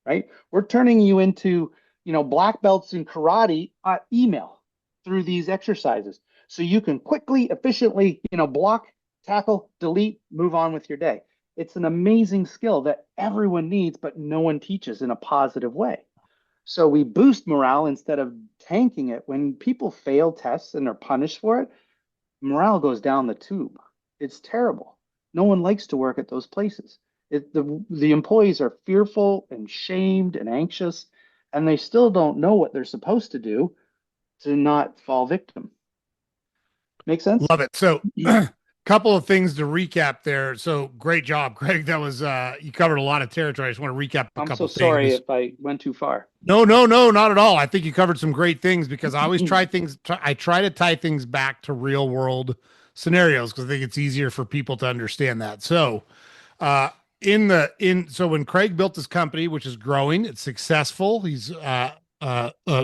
Right? We're turning you into, black belts in karate email through these exercises. So you can quickly, efficiently, block, tackle, delete, move on with your day. It's an amazing skill that everyone needs, but no one teaches in a positive way. So we boost morale instead of tanking it. When people fail tests and are punished for it, morale goes down the tube. It's terrible. No one likes to work at those places. The employees are fearful and shamed and anxious, and they still don't know what they're supposed to do to not fall victim. Make sense? Love it. So Couple of things to recap there. So great job, Craig. That was you covered a lot of territory. I just want to recap a I'm couple so sorry things. if I went too far. No, no, no, not at all. I think you covered some great things because I always try things. I try to tie things back to real world scenarios because I think it's easier for people to understand that. So, uh, so when Craig built this company, which is growing, it's successful. He's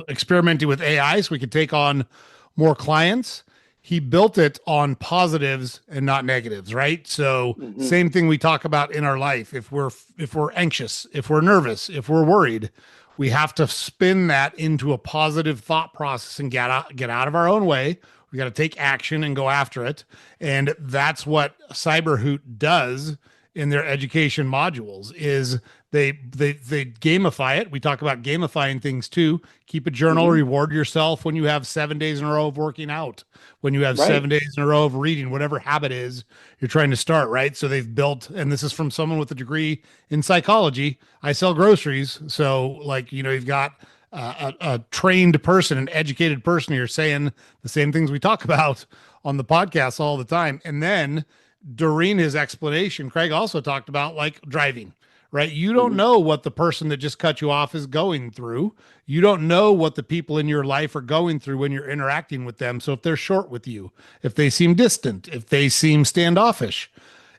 experimenting with AI so we could take on more clients. He built it on positives and not negatives, right? So Hmm. same thing we talk about in our life. If we're anxious, if we're nervous, if we're worried, we have to spin that into a positive thought process and get out of our own way. We got to take action and go after it. And that's what CyberHoot does in their education modules is they gamify it. We talk about gamifying things too. Keep a journal, Hmm. reward yourself when you have 7 days in a row of working out, when you have Right. 7 days in a row of reading, whatever habit is you're trying to start, right? So they've built, and this is from someone with a degree in psychology. I sell groceries. So, like, you've got a trained person, an educated person here saying the same things we talk about on the podcast all the time. And then during his explanation, Craig also talked about like driving, right? You don't Hmm. know what the person that just cut you off is going through. You don't know what the people in your life are going through when you're interacting with them. So if they're short with you, if they seem distant, if they seem standoffish,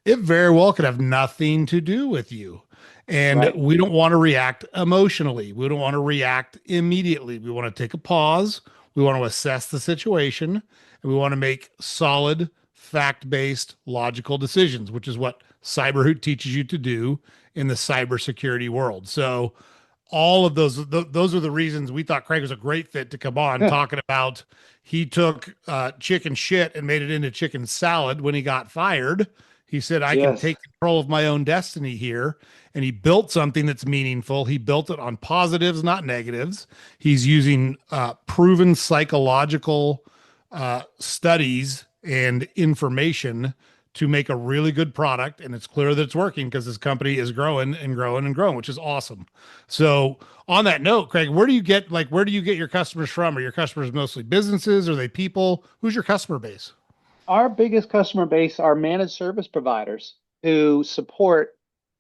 it very well could have nothing to do with you. And Right. we don't want to react emotionally. We don't want to react immediately. We want to take a pause. We want to assess the situation and we want to make solid, fact based, logical decisions, which is what CyberHoot teaches you to do in the cybersecurity world. So, all of those are the reasons we thought Craig was a great fit to come on talking about he took chicken shit and made it into chicken salad when he got fired. He said, I can Yes. take control of my own destiny here. And he built something that's meaningful. He built it on positives, not negatives. He's using proven psychological studies and information to make a really good product. And it's clear that it's working because this company is growing and growing and growing, which is awesome. So on that note, Craig, where do you get your customers from? Are your customers mostly businesses? Are they people? Who's your customer base? Our biggest customer base are managed service providers who support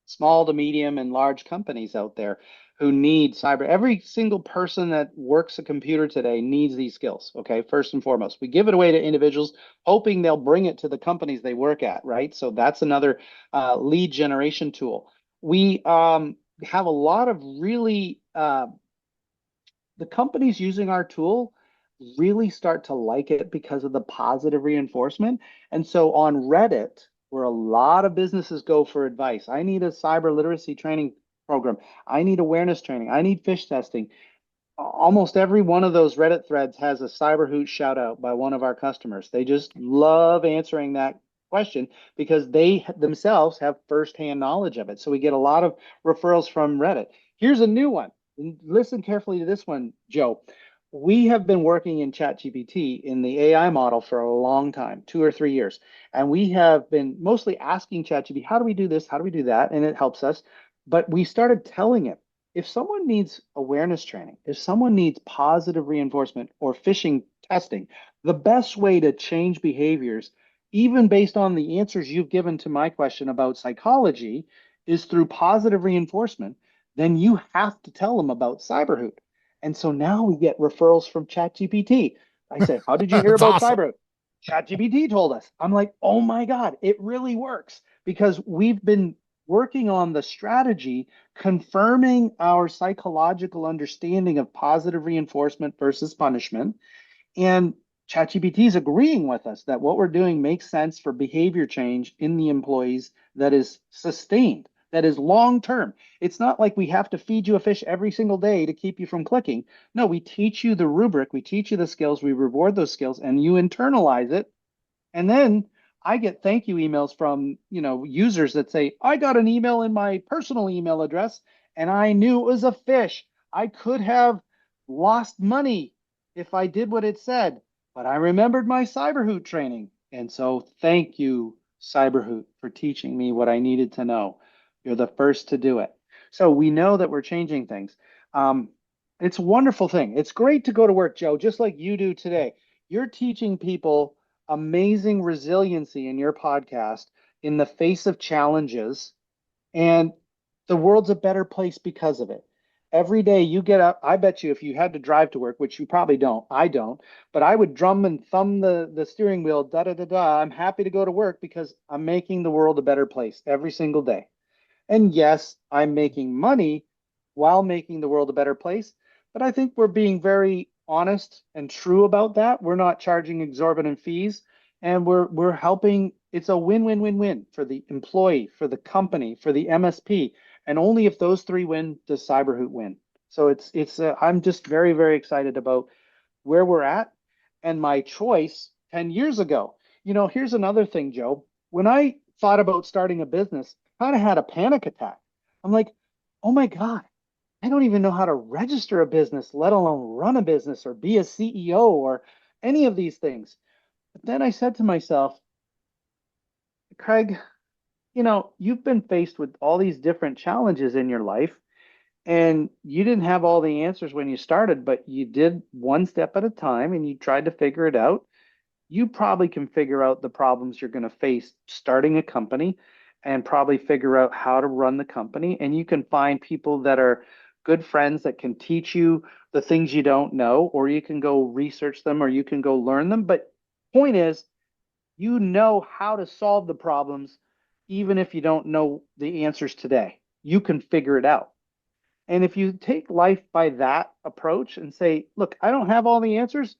small to medium and large companies out there who need cyber. Every single person that works a computer today needs these skills. Okay, first and foremost, we give it away to individuals, hoping they'll bring it to the companies they work at. Right, so that's another lead generation tool. We have a lot of really the companies using our tool really start to like it because of the positive reinforcement. And so on Reddit, where a lot of businesses go for advice, I need a cyber literacy training program, I need awareness training, I need fish testing. Almost every one of those Reddit threads has a CyberHoot shout out by one of our customers. They just love answering that question because they themselves have firsthand knowledge of it. So we get a lot of referrals from Reddit. Here's a new one. Listen carefully to this one, Joe. We have been working in ChatGPT in the AI model for a long time, 2 or 3 years. And we have been mostly asking ChatGPT, how do we do this? How do we do that? And it helps us. But we started telling it if someone needs awareness training, if someone needs positive reinforcement or phishing testing, the best way to change behaviors, even based on the answers you've given to my question about psychology, is through positive reinforcement, then you have to tell them about CyberHoot. And so now we get referrals from ChatGPT. I say, how did you hear That's about awesome. CyberHoot? ChatGPT told us. I'm like, oh my God, it really works because we've been working on the strategy confirming our psychological understanding of positive reinforcement versus punishment. And ChatGPT is agreeing with us that what we're doing makes sense for behavior change in the employees that is sustained, that is long term. It's not like we have to feed you a fish every single day to keep you from clicking. No, we teach you the rubric, we teach you the skills, we reward those skills, and you internalize it and then I get thank you emails from, users that say, I got an email in my personal email address and I knew it was a fish. I could have lost money if I did what it said, but I remembered my CyberHoot training. And so thank you, CyberHoot, for teaching me what I needed to know. You're the first to do it. So we know that we're changing things. Um, it's a wonderful thing. It's great to go to work, Joe, just like you do today. You're teaching people amazing resiliency in your podcast in the face of challenges, and the world's a better place because of it. Every day you get up, I bet you if you had to drive to work, which you probably don't, I don't, but I would drum and thumb the steering wheel, da da da da. I'm happy to go to work because I'm making the world a better place every single day. And yes, I'm making money while making the world a better place. But I think we're being very honest and true about that. We're not charging exorbitant fees, and we're helping. It's a win-win-win-win for the employee, for the company, for the MSP. And only if those three win does CyberHoot win. So I'm just very, very excited about where we're at and my choice 10 years ago. Here's another thing, Joe. When I thought about starting a business, I kind of had a panic attack. I'm like, oh my God, I don't even know how to register a business, let alone run a business or be a CEO or any of these things. But then I said to myself, Craig, you've been faced with all these different challenges in your life, and you didn't have all the answers when you started, but you did one step at a time and you tried to figure it out. You probably can figure out the problems you're going to face starting a company and probably figure out how to run the company. And you can find people that are good friends that can teach you the things you don't know, or you can go research them or you can go learn them. But point is, you know how to solve the problems, even if you don't know the answers today. You can figure it out. And if you take life by that approach and say, look, I don't have all the answers,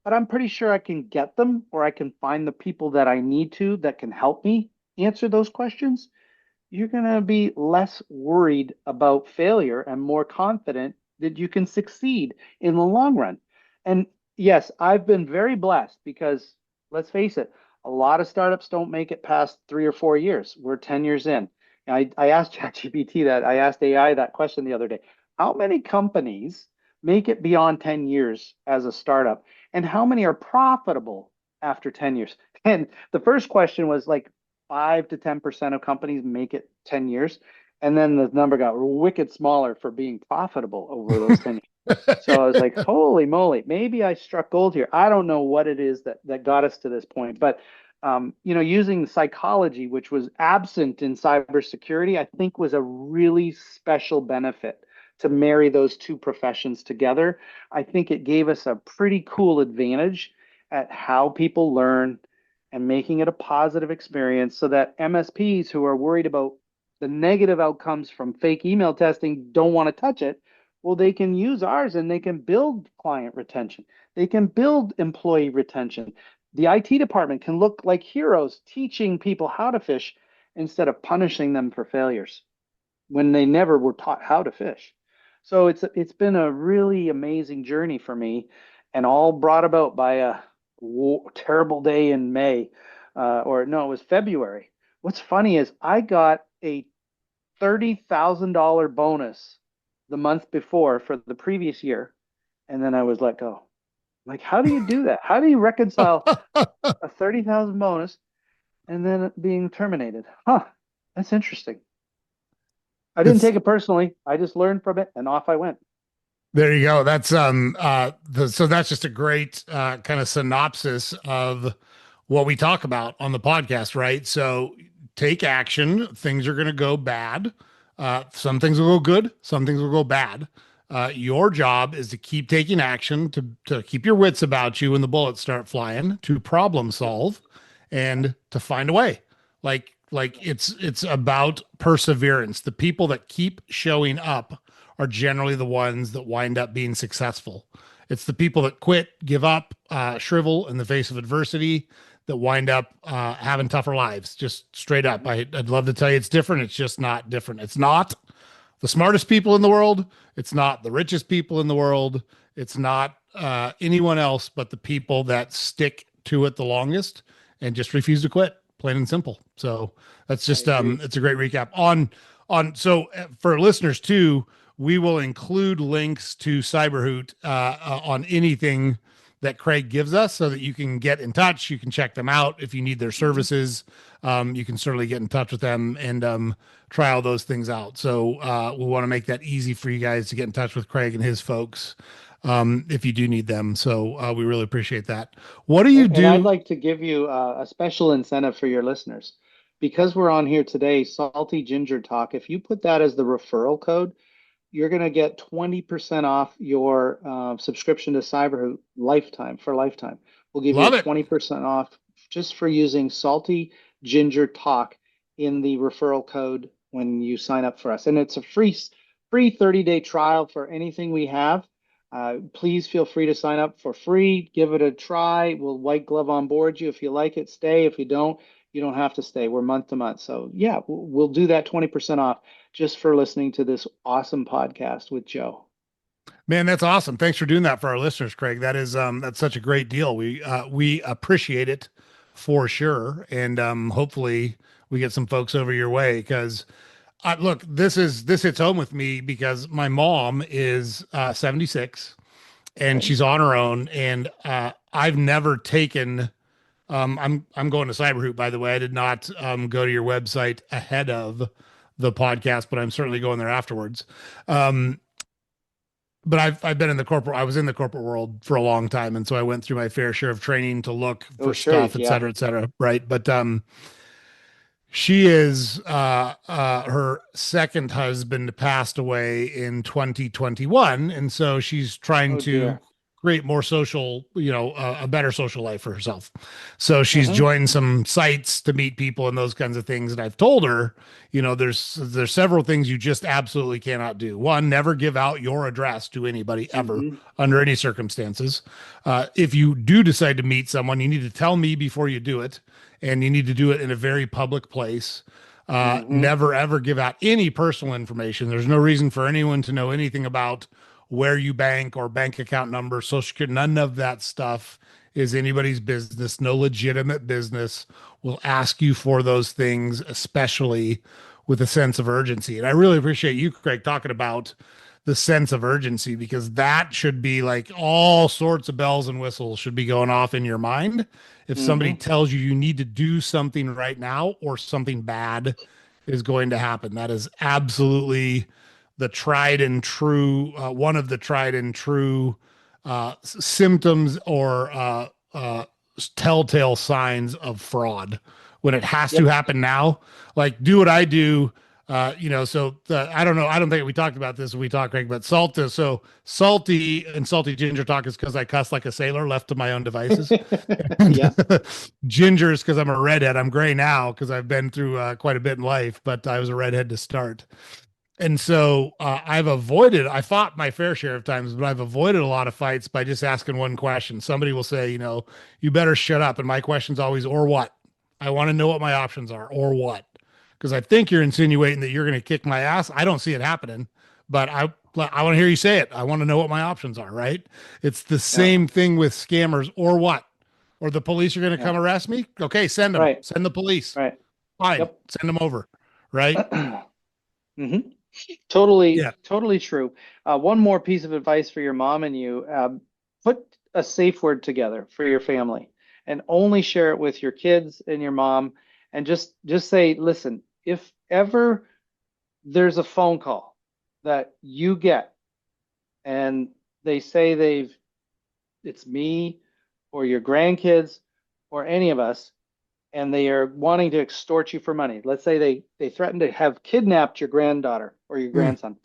but I'm pretty sure I can get them, or I can find the people that I need to that can help me answer those questions, you're going to be less worried about failure and more confident that you can succeed in the long run. And yes, I've been very blessed because let's face it, a lot of startups don't make it past 3 or 4 years. We're 10 years in. I asked ChatGPT that, I asked AI that question the other day. How many companies make it beyond 10 years as a startup? And how many are profitable after 10 years? And the first question was like 5 to 10% of companies make it 10 years. And then the number got wicked smaller for being profitable over those 10 years. So I was like, holy moly, maybe I struck gold here. I don't know what it is that got us to this point, but using psychology, which was absent in cybersecurity, I think was a really special benefit to marry those two professions together. I think it gave us a pretty cool advantage at how people learn and making it a positive experience so that MSPs who are worried about the negative outcomes from fake email testing don't want to touch it. Well, they can use ours and they can build client retention. They can build employee retention. The IT department can look like heroes teaching people how to fish instead of punishing them for failures when they never were taught how to fish. So it's been a really amazing journey for me, and all brought about by a terrible day in May, or no, it was February. What's funny is I got a $30,000 bonus the month before for the previous year, and then I was let go. Like, how do you do that? How do you reconcile a 30,000 bonus and then being terminated? Huh, that's interesting. I didn't It's take it personally. I just learned from it and off I went. There you go. So that's just a great kind of synopsis of what we talk about on the podcast, right? So take action. Things are going to go bad. Some things will go good. Some things will go bad. Your job is to keep taking action, to keep your wits about you when the bullets start flying, to problem Yep. solve, Yep. and to find a way. Like it's about perseverance. The people that keep showing up are generally the ones that wind up being successful. It's the people that quit, give up, shrivel in the face of adversity that wind up having tougher lives. Just straight up. I'd love to tell you it's different. It's just not different. It's not the smartest people in the world. It's not the richest people in the world. It's not anyone else but the people that stick to it the longest and just refuse to quit, plain and simple. So that's I just agree. it's a great recap for listeners too. We will include links to CyberHoot on anything that Craig gives us so that you can get in touch. You can check them out if you need their Mhm. services. You can certainly get in touch with them and try all those things out. So we want to make that easy for you guys to get in touch with Craig and his folks. if you do need them. So we really appreciate that. What do you And I'd do? like to give you a special incentive for your listeners. Because we're on here today, Salty Ginger Talk, if you put that as the referral code, you're going to get 20% off your subscription to CyberHoot lifetime for lifetime. We'll give you a Love it. 20% off just for using Salty Ginger Talk in the referral code when you sign up for us. And it's a free 30-day trial for anything we have. Please feel free to sign up for free. Give it a try. We'll white glove on board you. If you like it, stay. If you don't have to stay. We're month to month. So yeah, we'll do that 20% off just for listening to this awesome podcast with Joe. Man, that's awesome. Thanks for doing that for our listeners, Craig. That's such a great deal. We appreciate it for sure. And hopefully we get some folks over your way because look, this hits home with me because my mom is 76 and Okay. she's on her own and I've never taken I'm going to CyberHoot, by the way. I did not go to your website ahead of the podcast, but I'm certainly going there afterwards. Um, but I've been in the corporate, I was in the corporate world for a long time. And so I went through my fair share of training to look Oh, for sure. stuff, Yeah. et cetera, right? But she is her second husband passed away in 2021, and so she's trying Oh, to dear. create more social, a better social life for herself. So she's Mm-hmm. joined some sites to meet people and those kinds of things. And I've told her, there's several things you just absolutely cannot do. One, never give out your address to anybody ever Mm-hmm. under any circumstances. If you do decide to meet someone, you need to tell me before you do it, and you need to do it in a very public place. Mm-hmm. Never ever give out any personal information. There's no reason for anyone to know anything about where you bank or bank account number, social security. None of that stuff is anybody's business. No legitimate business will ask you for those things, especially with a sense of urgency. And I really appreciate you, Craig, talking about the sense of urgency because that should be like all sorts of bells and whistles should be going off in your mind. If somebody Mm-hmm. tells you you need to do something right now or something bad is going to happen, that is absolutely the tried and true, one of the tried and true symptoms or telltale signs of fraud. When it has to Yep. happen now, like do what I do. I don't know. I don't think we talked about this when we talked, Craig, but salty and salty ginger talk is because I cuss like a sailor left to my own devices. And Yeah. ginger is because I'm a redhead. I'm gray now because I've been through quite a bit in life, but I was a redhead to start. And so I fought my fair share of times, but I've avoided a lot of fights by just asking one question. Somebody will say, you better shut up. And my question's always, or what? I want to know what my options are, or what? Because I think you're insinuating that you're going to kick my ass. I don't see it happening, but I want to hear you say it. I want to know what my options are, right? It's the Yeah. same thing with scammers, or what? Or the police are going to Yeah. come arrest me? Okay, send them. Right. Send the police. Right. Fine. Yep. Send them over, right? Mm-hmm. Totally, Yeah. totally true. One more piece of advice for your mom and you. Put a safe word together for your family and only share it with your kids and your mom. And just say, listen, if ever there's a phone call that you get and they say it's me or your grandkids or any of us, and they are wanting to extort you for money. Let's say they threaten to have kidnapped your granddaughter or your Mm, grandson.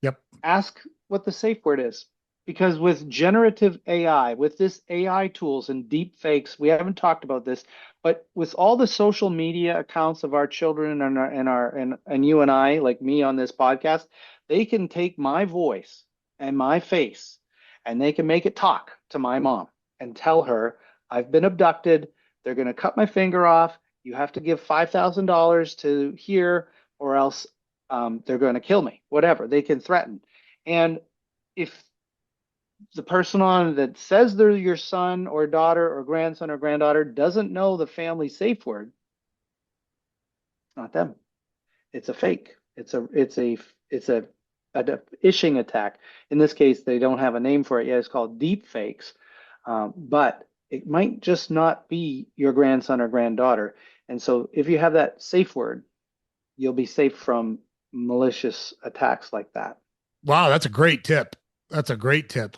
yep. Ask what the safe word is. Because with generative AI, with this AI tools and deep fakes, we haven't talked about this, but with all the social media accounts of our children and you and I, like me on this podcast, they can take my voice and my face and they can make it talk to my mom and tell her I've been abducted. They're going to cut my finger off. You have to give $5,000 to here, or else they're going to kill me. Whatever they can threaten. And if the person on that says they're your son or daughter or grandson or granddaughter doesn't know the family safe word, it's not them. It's a fake. It's a phishing attack. In this case, they don't have a name for it yet. It's called deep fakes. But it might just not be your grandson or granddaughter. And so if you have that safe word, you'll be safe from malicious attacks like that. Wow, that's a great tip. That's a great tip.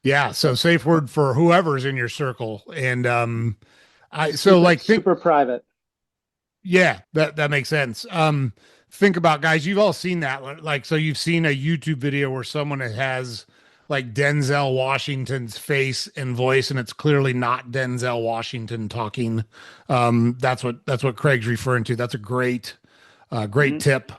Yeah. So So safe word for whoever's in your circle. And so super, like think, super private. yeah, that makes sense. Think about guys, you've all seen that. Like, so you've seen a YouTube video where someone has like Denzel Washington's face and voice, and it's clearly not Denzel Washington talking. That's what Craig's referring to. That's a great Mhm. tip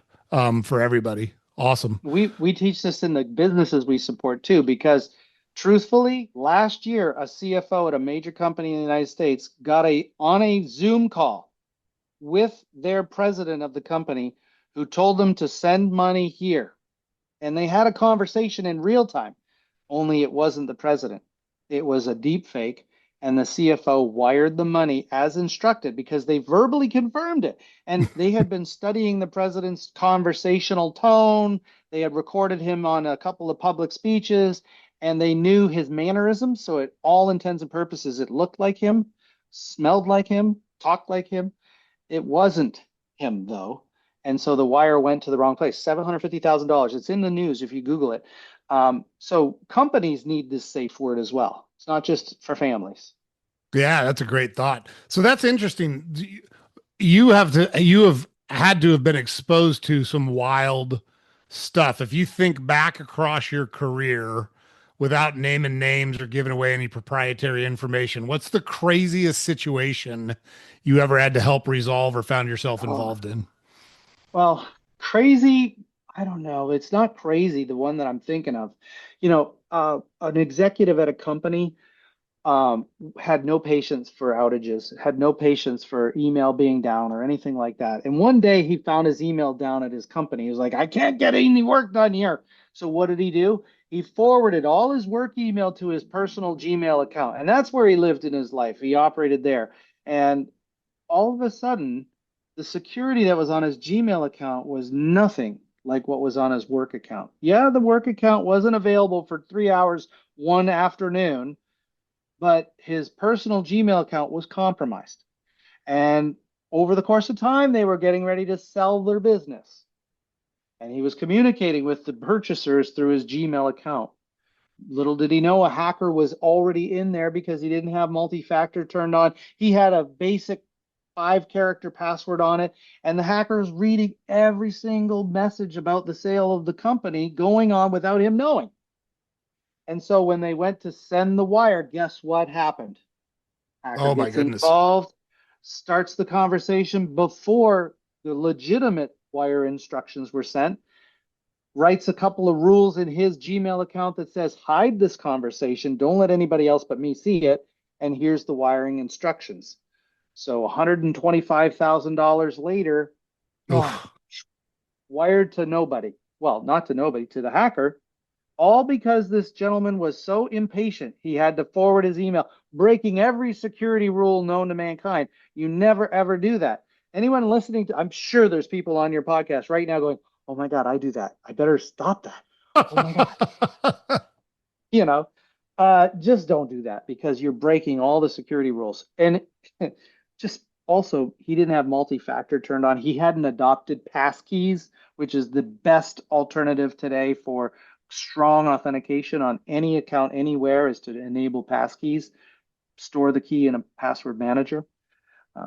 for everybody. Awesome. We teach this in the businesses we support too, because truthfully, last year a CFO at a major company in the United States got a on a Zoom call with their president of the company who told them to send money here. And they had a conversation in real time, only it wasn't the president. It was a deep fake, and the CFO wired the money as instructed because they verbally confirmed it. And they had been studying the president's conversational tone. They had recorded him on a couple of public speeches, and they knew his mannerisms. So, at all intents and purposes, it looked like him, smelled like him, talked like him. It wasn't him though. And so the wire went to the wrong place. $750,000. It's in the news if you Google it. So companies need this safe word as well. It's not just for families. Yeah, that's a great thought. So that's interesting. You have had to have been exposed to some wild stuff. If you think back across your career without naming names or giving away any proprietary information, what's the craziest situation you ever had to help resolve or found yourself Oh, involved in? well, crazy. I don't know. It's not crazy, the one that I'm thinking of. An executive at a company um, had no patience for outages, had no patience for email being down or anything like that. And one day he found his email down at his company. He was like, I can't get any work done here. So what did he do? He forwarded all his work email to his personal Gmail account. And that's where he lived in his life. He operated there. And all of a sudden, the security that was on his Gmail account was nothing like what was on his work account. Yeah, the work account wasn't available for 3 hours one afternoon, but his personal Gmail account was compromised. And over the course of time, they were getting ready to sell their business. And he was communicating with the purchasers through his Gmail account. Little did he know a hacker was already in there because he didn't have multi factor turned on. He had a basic 5 character password on it. And the hacker was reading every single message about the sale of the company going on without him knowing. And so when they went to send the wire, guess what happened? Hacker Oh my gets goodness. involved, starts the conversation before the legitimate wire instructions were sent, writes a couple of rules in his Gmail account that says, hide this conversation, don't let anybody else but me see it, and here's the wiring instructions. So $125,000 later, gone, Oof. wired to nobody. Well, not to nobody, to the hacker, all because this gentleman was so impatient he had to forward his email, breaking every security rule known to mankind. You never ever do that. Anyone listening to, I'm sure there's people on your podcast right now going, oh my God, I do that. I better stop that. Oh my God. You know, just don't do that because you're breaking all the security rules. And just also, he didn't have multi-factor turned on. He hadn't adopted passkeys, which is the best alternative today for strong authentication on any account anywhere, is to enable passkeys, store the key in a password manager.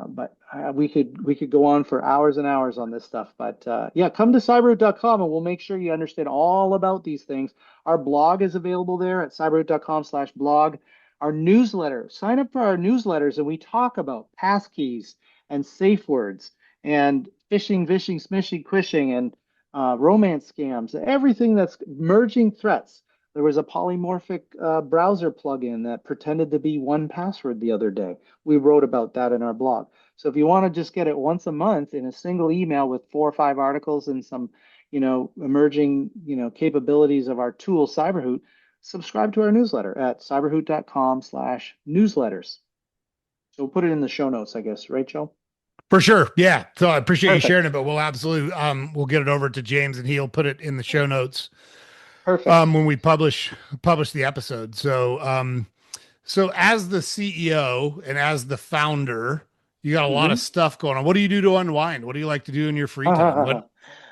But we could go on for hours and hours on this stuff. But yeah, come to cyberhoot.com and we'll make sure you understand all about these things. Our blog is available there at cyberhoot.com/blog. Our newsletter, sign up for our newsletters, and we talk about passkeys and safe words and phishing, vishing, smishing, quishing, and romance scams, everything that's merging threats. There was a polymorphic browser plugin that pretended to be 1Password the other day. We wrote about that in our blog. So if you want to just get it once a month in a single email with 4 or 5 articles and some, emerging, capabilities of our tool, CyberHoot, subscribe to our newsletter at cyberhoot.com/newsletters. So we'll put it in the show notes, I guess, right, Joe? For sure. Yeah. So I appreciate you sharing Perfect. it, but we'll absolutely we'll get it over to James and he'll put it in the show notes Perfect. when we publish the episode. So as the CEO and as the founder, you got a lot of Mhm. stuff going on. What do you do to unwind? What do you like to do in your free time?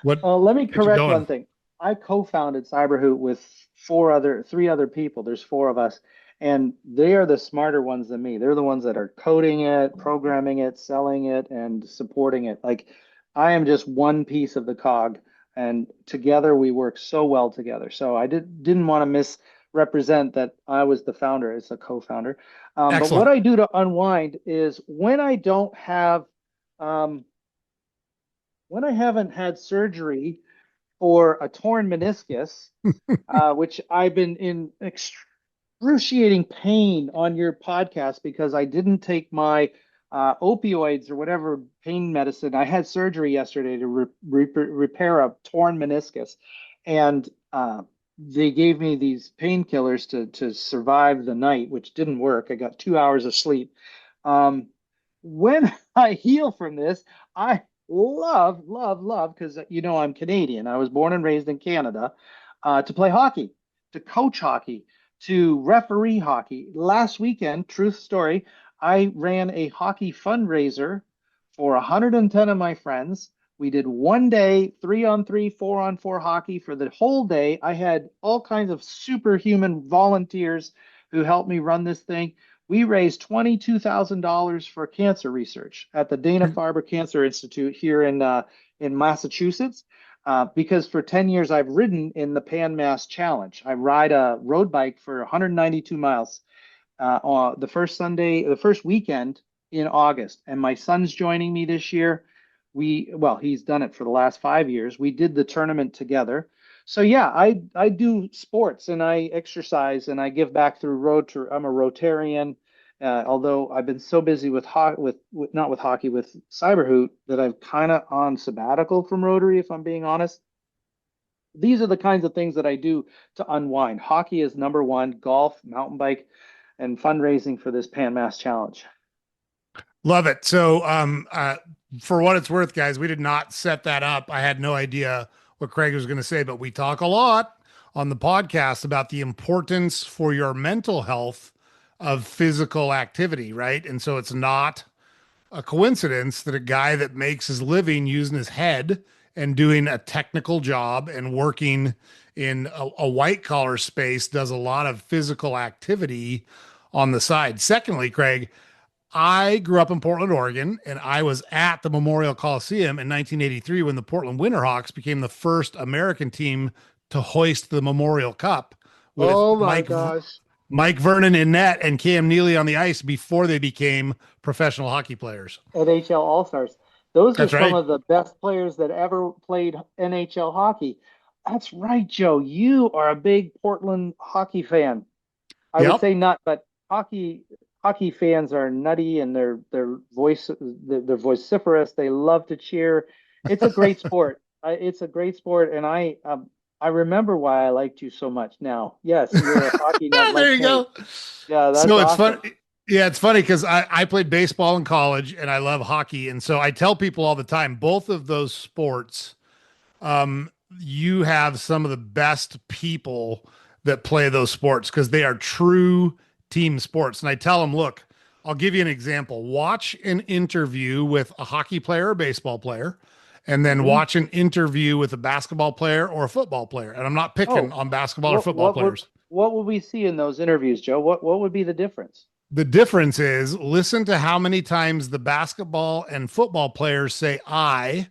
What Let me gets you correct going? one thing. I co-founded CyberHoot with three other people. There's four of us, and they are the smarter ones than me. They're the ones that are coding it, programming it, selling it, and supporting it. Like I am just one piece of the cog, and together we work so well together. So I didn't want to misrepresent that I was the founder. It's a co-founder. But what Excellent. I do to unwind is when I don't have, um, when I haven't had surgery for a torn meniscus, which I've been in excruciating pain on your podcast because I didn't take my opioids or whatever pain medicine. I had surgery yesterday to repair a torn meniscus, and they gave me these painkillers to survive the night, which didn't work. I got 2 hours of sleep. Um, when I heal from this, I love, because I'm Canadian. I was born and raised in Canada, to play hockey, to coach hockey, to referee hockey. Last weekend, truth story, I ran a hockey fundraiser for 110 of my friends. We did one day, 3-on-3, 4-on-4 hockey for the whole day. I had all kinds of superhuman volunteers who helped me run this thing. We raised $22,000 for cancer research at the Dana-Farber Cancer Institute here in Massachusetts. Because for 10 years I've ridden in the Pan Mass Challenge. I ride a road bike for 192 miles on the first weekend in August. And my son's joining me this year. He's done it for the last 5 years. We did the tournament together. So yeah, I do sports and I exercise and I give back through I'm a Rotarian. Although I've been so busy with not with hockey, with CyberHoot, that I'm kind of on sabbatical from Rotary, if I'm being honest. These are the kinds of things that I do to unwind. Hockey is number one, golf, mountain bike, and fundraising for this Pan Mass Challenge. Love it. So, for what it's worth, guys, we did not set that up. I had no idea what Craig was going to say, but we talk a lot on the podcast about the importance for your mental health of physical activity, right? And so it's not a coincidence that a guy that makes his living using his head and doing a technical job and working in a white collar space does a lot of physical activity on the side. Secondly, Craig, I grew up in Portland, Oregon, and I was at the Memorial Coliseum in 1983 when the Portland Winterhawks became the first American team to hoist the Memorial Cup with Oh my gosh. Mike Vernon in net and Cam Neely on the ice before they became professional hockey players. NHL All-Stars. Those are That's some right. of the best players that ever played NHL hockey. That's right, Joe. You are a big Portland hockey fan. I would Yep. say not, but hockey fans are nutty and they're vociferous. They love to cheer. It's a great sport. It's a great sport, and I remember why I liked you so much. Now, yes, you're a hockey nut There like you me. go. Yeah, that's So it's fun. awesome. Yeah, it's funny because I played baseball in college and I love hockey. And so I tell people all the time, both of those sports, um, you have some of the best people that play those sports because they are true team sports. And I tell them, look, I'll give you an example. Watch an interview with a hockey player or baseball player, and then Hmm. watch an interview with a basketball player or a football player. And I'm not picking Oh, on basketball or what football what would players. what would we see in those interviews, Joe? What would be the difference? The difference is listen to how many times the basketball and football players say I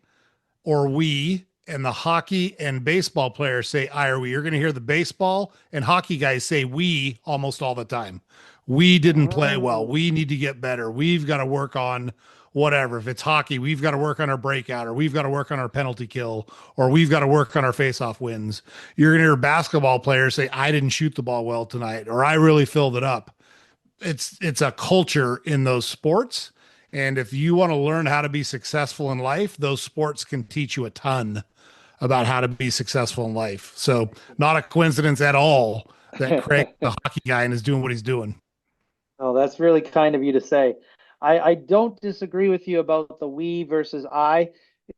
or we, and the hockey and baseball players say I or we. You're going to hear the baseball and hockey guys say we almost all the time. We didn't play well. Oh, We need to get better. We've got to work on whatever. If it's hockey, we've got to work on our breakout, or we've got to work on our penalty kill, or we've got to work on our face-off wins. You're going to hear basketball players say, I didn't shoot the ball well tonight, or I really filled it up. It's a culture in those sports, and if you want to learn how to be successful in life, those sports can teach you a ton about how to be successful in life. So not a coincidence at all that Craig the hockey guy and is doing what he's doing. oh, that's really kind of you to say. I don't disagree with you about the we versus I.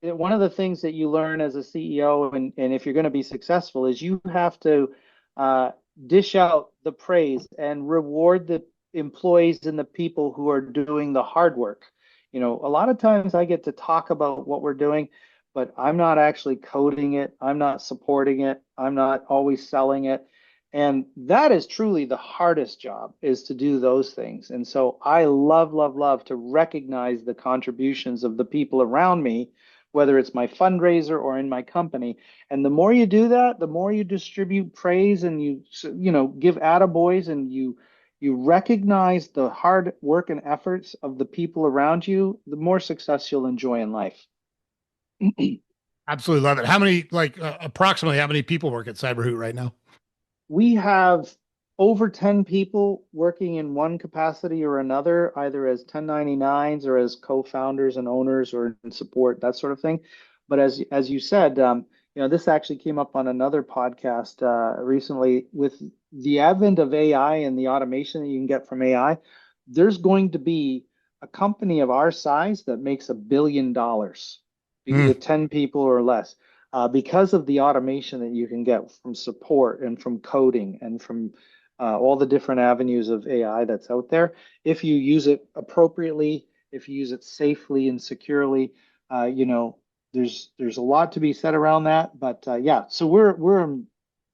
One of the things that you learn as a CEO, and if you're going to be successful, is you have to uh, dish out the praise and reward the employees and the people who are doing the hard work. A lot of times I get to talk about what we're doing, but I'm not actually coding it. I'm not supporting it. I'm not always selling it. And that is truly the hardest job, is to do those things. And so I love, love, love to recognize the contributions of the people around me, whether it's my fundraiser or in my company. And the more you do that, the more you distribute praise and give attaboys, and you recognize the hard work and efforts of the people around you, the more success you'll enjoy in life. Absolutely love it. How many, approximately how many people work at CyberHoot right now? We have over 10 people working in one capacity or another, either as 1099s or as co-founders and owners or in support, that sort of thing. But as you said, this actually came up on another podcast recently. With the advent of AI and the automation that you can get from AI, there's going to be a company of our size that makes $1 billion Mm, with 10 people or less, because of the automation that you can get from support and from coding and from all the different avenues of AI that's out there. If you use it appropriately, if you use it safely and securely, there's a lot to be said around that. But yeah, so we're an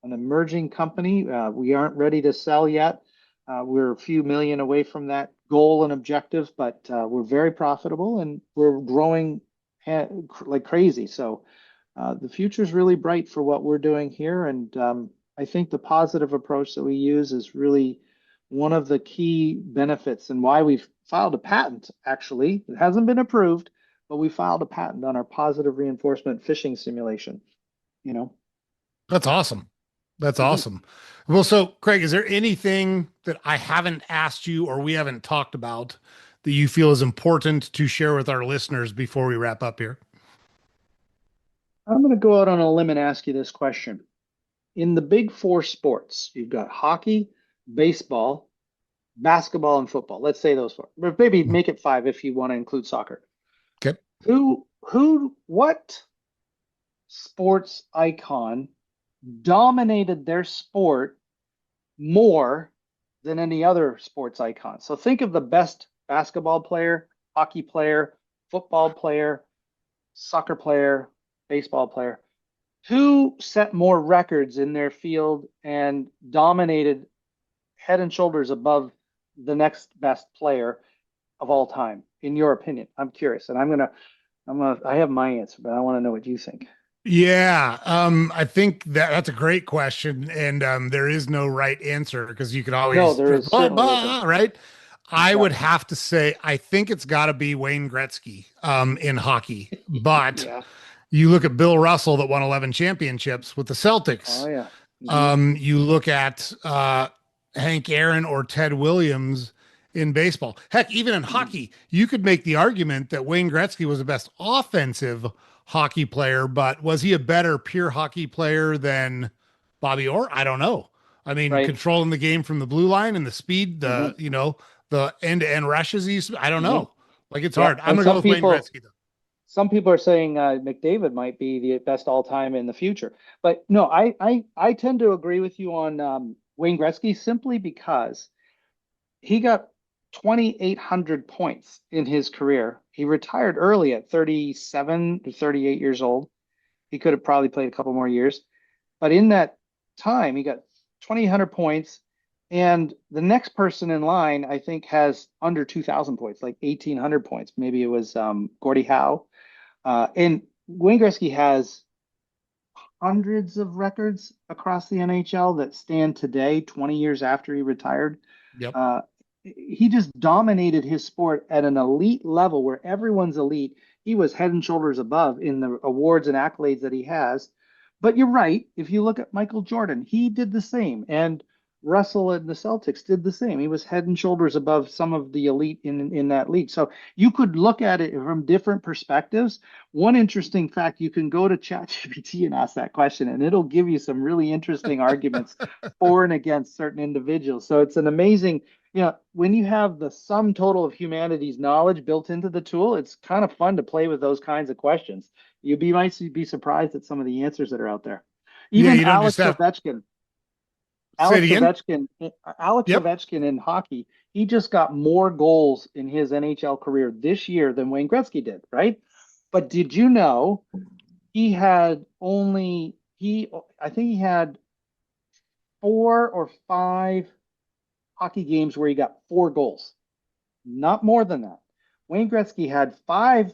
emerging company. We aren't ready to sell yet. We're a few million away from that goal and objective, but we're very profitable and we're growing like crazy. So the future is really bright for what we're doing here. And I think the positive approach that we use is really one of the key benefits, and why we've filed a patent, actually. It hasn't been approved, but we filed a patent on our positive reinforcement phishing simulation, you know. that's awesome. That's Mhm. awesome. Well, so Craig, is there anything that I haven't asked you or we haven't talked about that you feel is important to share with our listeners before we wrap up here? I'm going to go out on a limb and ask you this question. In the big four sports, you've got hockey, baseball, basketball, and football. Let's say those four, but maybe make it five if you want to include soccer. Okay. What sports icon dominated their sport more than any other sports icon? So think of the best basketball player, hockey player, football player, soccer player, baseball player. Who set more records in their field and dominated head and shoulders above the next best player of all time, in your opinion? I'm curious, and I have my answer, but I want to know what you think. Yeah, I think that's a great question, and there is no right answer because you could No, always there is blah, certainly isn't. blah, right. I would Yep. have to say I think it's got to be Wayne Gretzky in hockey, but Yeah. you look at Bill Russell that won 11 championships with the Oh Celtics. yeah. Hmm. You look at Hank Aaron or Ted Williams in baseball. Heck, even in hockey, you could make the argument that Wayne Gretzky was the best offensive hockey player, but was he a better pure hockey player than Bobby Orr? I don't know. I mean, Right. controlling the game from the blue line and the speed, Hmm. the end-to-end rushes. I don't Hmm. know. Like it's Yeah. hard. I'm And gonna go with Wayne Gretzky though. some people are saying McDavid might be the best all time in the future. But no, I tend to agree with you on Wayne Gretzky, simply because he got 2,800 points in his career. He retired early at 37 to 38 years old. He could have probably played a couple more years. But in that time, he got 2,800 points. And the next person in line, I think, has under 2,000 points, like 1,800 points. Maybe it was Gordie Howe. And Wayne Gretzky has hundreds of records across the NHL that stand today, 20 years after he retired. Yep. Uh, he just dominated his sport at an elite level where everyone's elite. He was head and shoulders above in the awards and accolades that he has. But you're right. If you look at Michael Jordan, he did the same. And Russell and the Celtics did the same. He was head and shoulders above some of the elite in that league. So you could look at it from different perspectives. One interesting fact, you can go to ChatGPT and ask that question, and it'll give you some really interesting arguments for and against certain individuals. So it's an amazing, when you have the sum total of humanity's knowledge built into the tool, it's kind of fun to play with those kinds of questions. Might be surprised at some of the answers that are out there. Yeah, Even you don't just have say it Alex again. Ovechkin, Alex Yep. Ovechkin in hockey, he just got more goals in his NHL career this year than Wayne Gretzky did, right? But did you know he had only he I think he had 4 or 5 hockey games where he got 4 goals, not more than that. Wayne Gretzky had five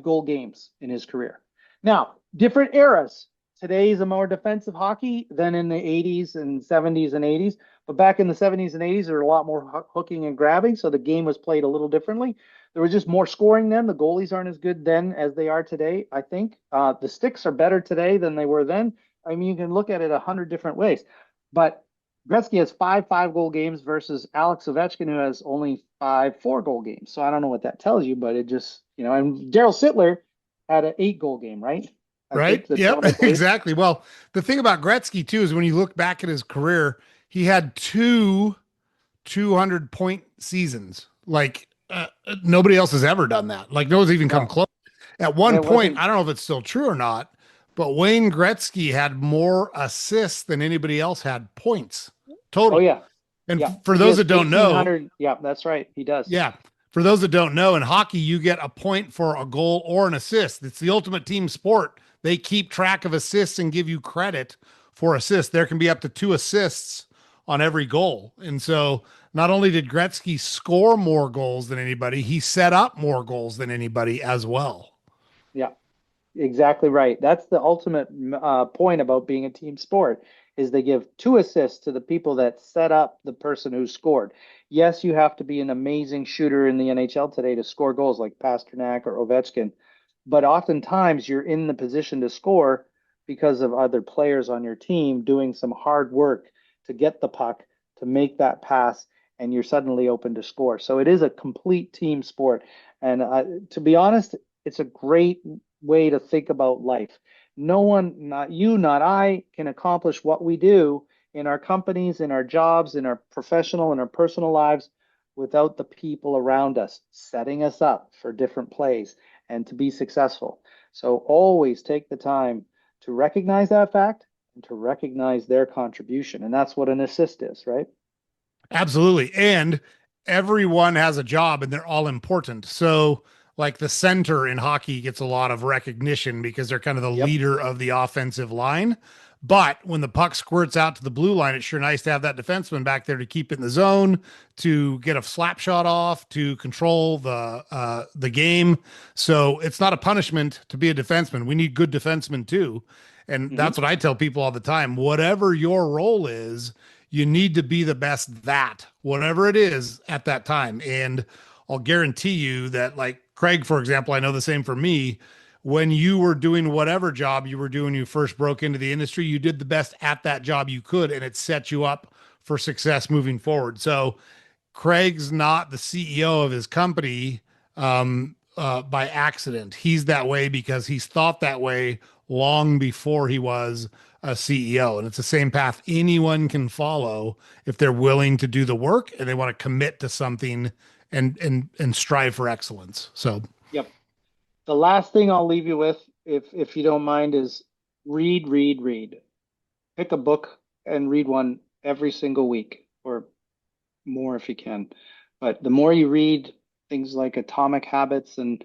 goal games in his career. Now, different eras. Today is a more defensive hockey than in the 80s and 70s and 80s. But back in the 70s and 80s, there were a lot more hooking and grabbing. So the game was played a little differently. There was just more scoring then. The goalies aren't as good then as they are today, I think. The sticks are better today than they were then. I mean, you can look at it 100 different ways. But Gretzky has five-goal games versus Alex Ovechkin, who has only 5 4-goal games. So I don't know what that tells you, but it just, and Daryl Sittler had an 8-goal game, right? I Right? think the Yep, Toronto Blue. exactly. Well, the thing about Gretzky too is when you look back at his career, he had two 200-point seasons. Like nobody else has ever done that. Like no one's even come No, close. At and one it point, wasn't. I don't know if it's still true or not, but Wayne Gretzky had more assists than anybody else had points Oh total. yeah, And yeah. for He those has that don't know, 1,800. Yeah, that's right. He does. yeah, for those that don't know, in hockey, you get a point for a goal or an assist. It's the ultimate team sport. They keep track of assists and give you credit for assists. There can be up to 2 assists on every goal. And so not only did Gretzky score more goals than anybody, he set up more goals than anybody as well. Yeah. Exactly right. That's the ultimate point about being a team sport is they give 2 assists to the people that set up the person who scored. Yes, you have to be an amazing shooter in the NHL today to score goals like Pasternak or Ovechkin, but oftentimes you're in the position to score because of other players on your team doing some hard work to get the puck, to make that pass, and you're suddenly open to score. So it is a complete team sport. And to be honest, it's a great way to think about life. No one, not you, not I, can accomplish what we do in our companies, in our jobs, in our professional and our personal lives without the people around us setting us up for different plays and to be successful. So always take the time to recognize that fact and to recognize their contribution. And that's what an assist is, right? Absolutely. And everyone has a job and they're all important. So, like the center in hockey gets a lot of recognition because they're kind of the Yep. leader of the offensive line. But when the puck squirts out to the blue line, it's sure nice to have that defenseman back there to keep it in the zone, to get a slap shot off, to control the game. So it's not a punishment to be a defenseman. We need good defensemen too. And Mm-hmm. that's what I tell people all the time. Whatever your role is, you need to be the best that whatever it is at that time. And I'll guarantee you that, like Craig, for example, I know the same for me. When you were doing whatever job you were doing, when you first broke into the industry, you did the best at that job you could, and it set you up for success moving forward. So Craig's not the CEO of his company by accident. He's that way because he's thought that way long before he was a CEO. And it's the same path anyone can follow if they're willing to do the work and they want to commit to something and strive for excellence. So Yep. The last thing I'll leave you with, if you don't mind, is read, read, read. Pick a book and read one every single week or more if you can. But the more you read things like Atomic Habits and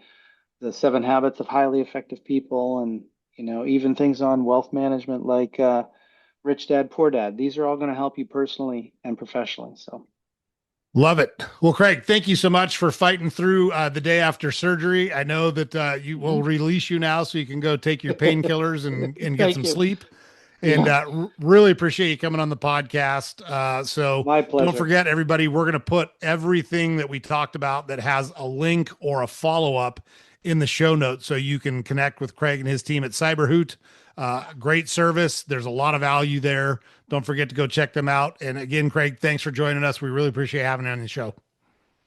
the 7 Habits of Highly Effective People, and even things on wealth management like Rich Dad Poor Dad, these are all going to help you personally and professionally. So, love it. Well, Craig, thank you so much for fighting through the day after surgery. I know that you will mhm. release you now so you can go take your painkillers and get Thank some you. sleep. And Yeah, really appreciate you coming on the podcast. So my don't pleasure. forget, everybody, we're going to put everything that we talked about that has a link or a follow up in the show notes so you can connect with Craig and his team at CyberHoot. Great service. There's a lot of value there. Don't forget to go check them out. And again, Craig, thanks for joining us. We really appreciate having you on the show.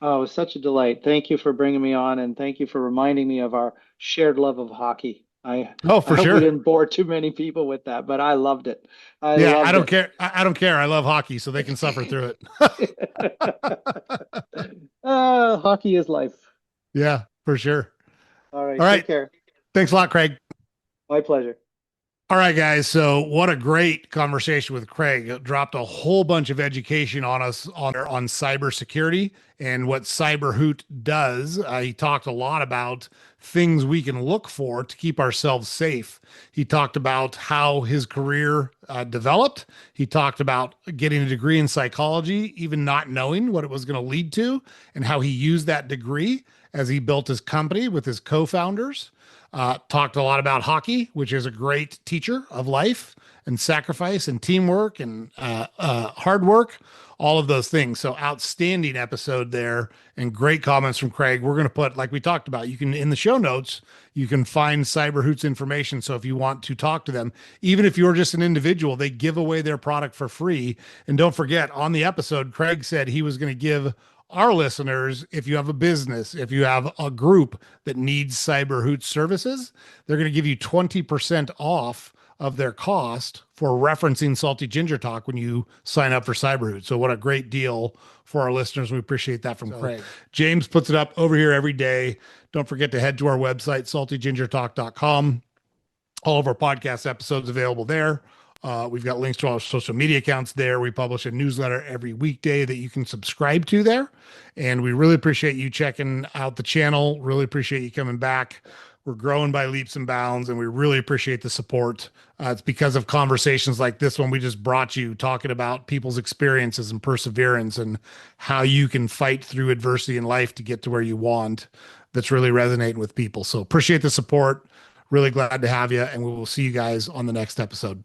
Oh, it was such a delight. Thank you for bringing me on, and thank you for reminding me of our shared love of hockey. I Oh, I for hope we sure. didn't bore too many people with that, but I loved it. I Yeah, I loved don't it. care. I don't care. I love hockey, so they can suffer through it. Hockey is life. Yeah, for sure. All All right, take right. care. Thanks a lot, Craig. My pleasure. All right, guys. So, what a great conversation with Craig. It dropped a whole bunch of education on us on cybersecurity and what CyberHoot does. He talked a lot about things we can look for to keep ourselves safe. He talked about how his career developed. He talked about getting a degree in psychology, even not knowing what it was going to lead to, and how he used that degree as he built his company with his co-founders. Talked a lot about hockey, which is a great teacher of life and sacrifice and teamwork and hard work, all of those things. So outstanding episode there and great comments from Craig. We're going to put, like we talked about, you can in the show notes, you can find CyberHoot's information. So if you want to talk to them, even if you're just an individual, they give away their product for free. And don't forget, on the episode, Craig said he was going to give our listeners, if you have a business, if you have a group that needs CyberHoot services, they're going to give you 20% off of their cost for referencing Salty Ginger Talk when you sign up for CyberHoot. So what a great deal for our listeners. We appreciate that from Craig. James puts it up over here every day. Don't forget to head to our website, saltygingertalk.com. All of our podcast episodes available there. We've got links to all our social media accounts there. We publish a newsletter every weekday that you can subscribe to there. And we really appreciate you checking out the channel. Really appreciate you coming back. We're growing by leaps and bounds, and we really appreciate the support. It's because of conversations like this one we just brought you, talking about people's experiences and perseverance and how you can fight through adversity in life to get to where you want. That's really resonating with people. So appreciate the support. Really glad to have you, and we will see you guys on the next episode.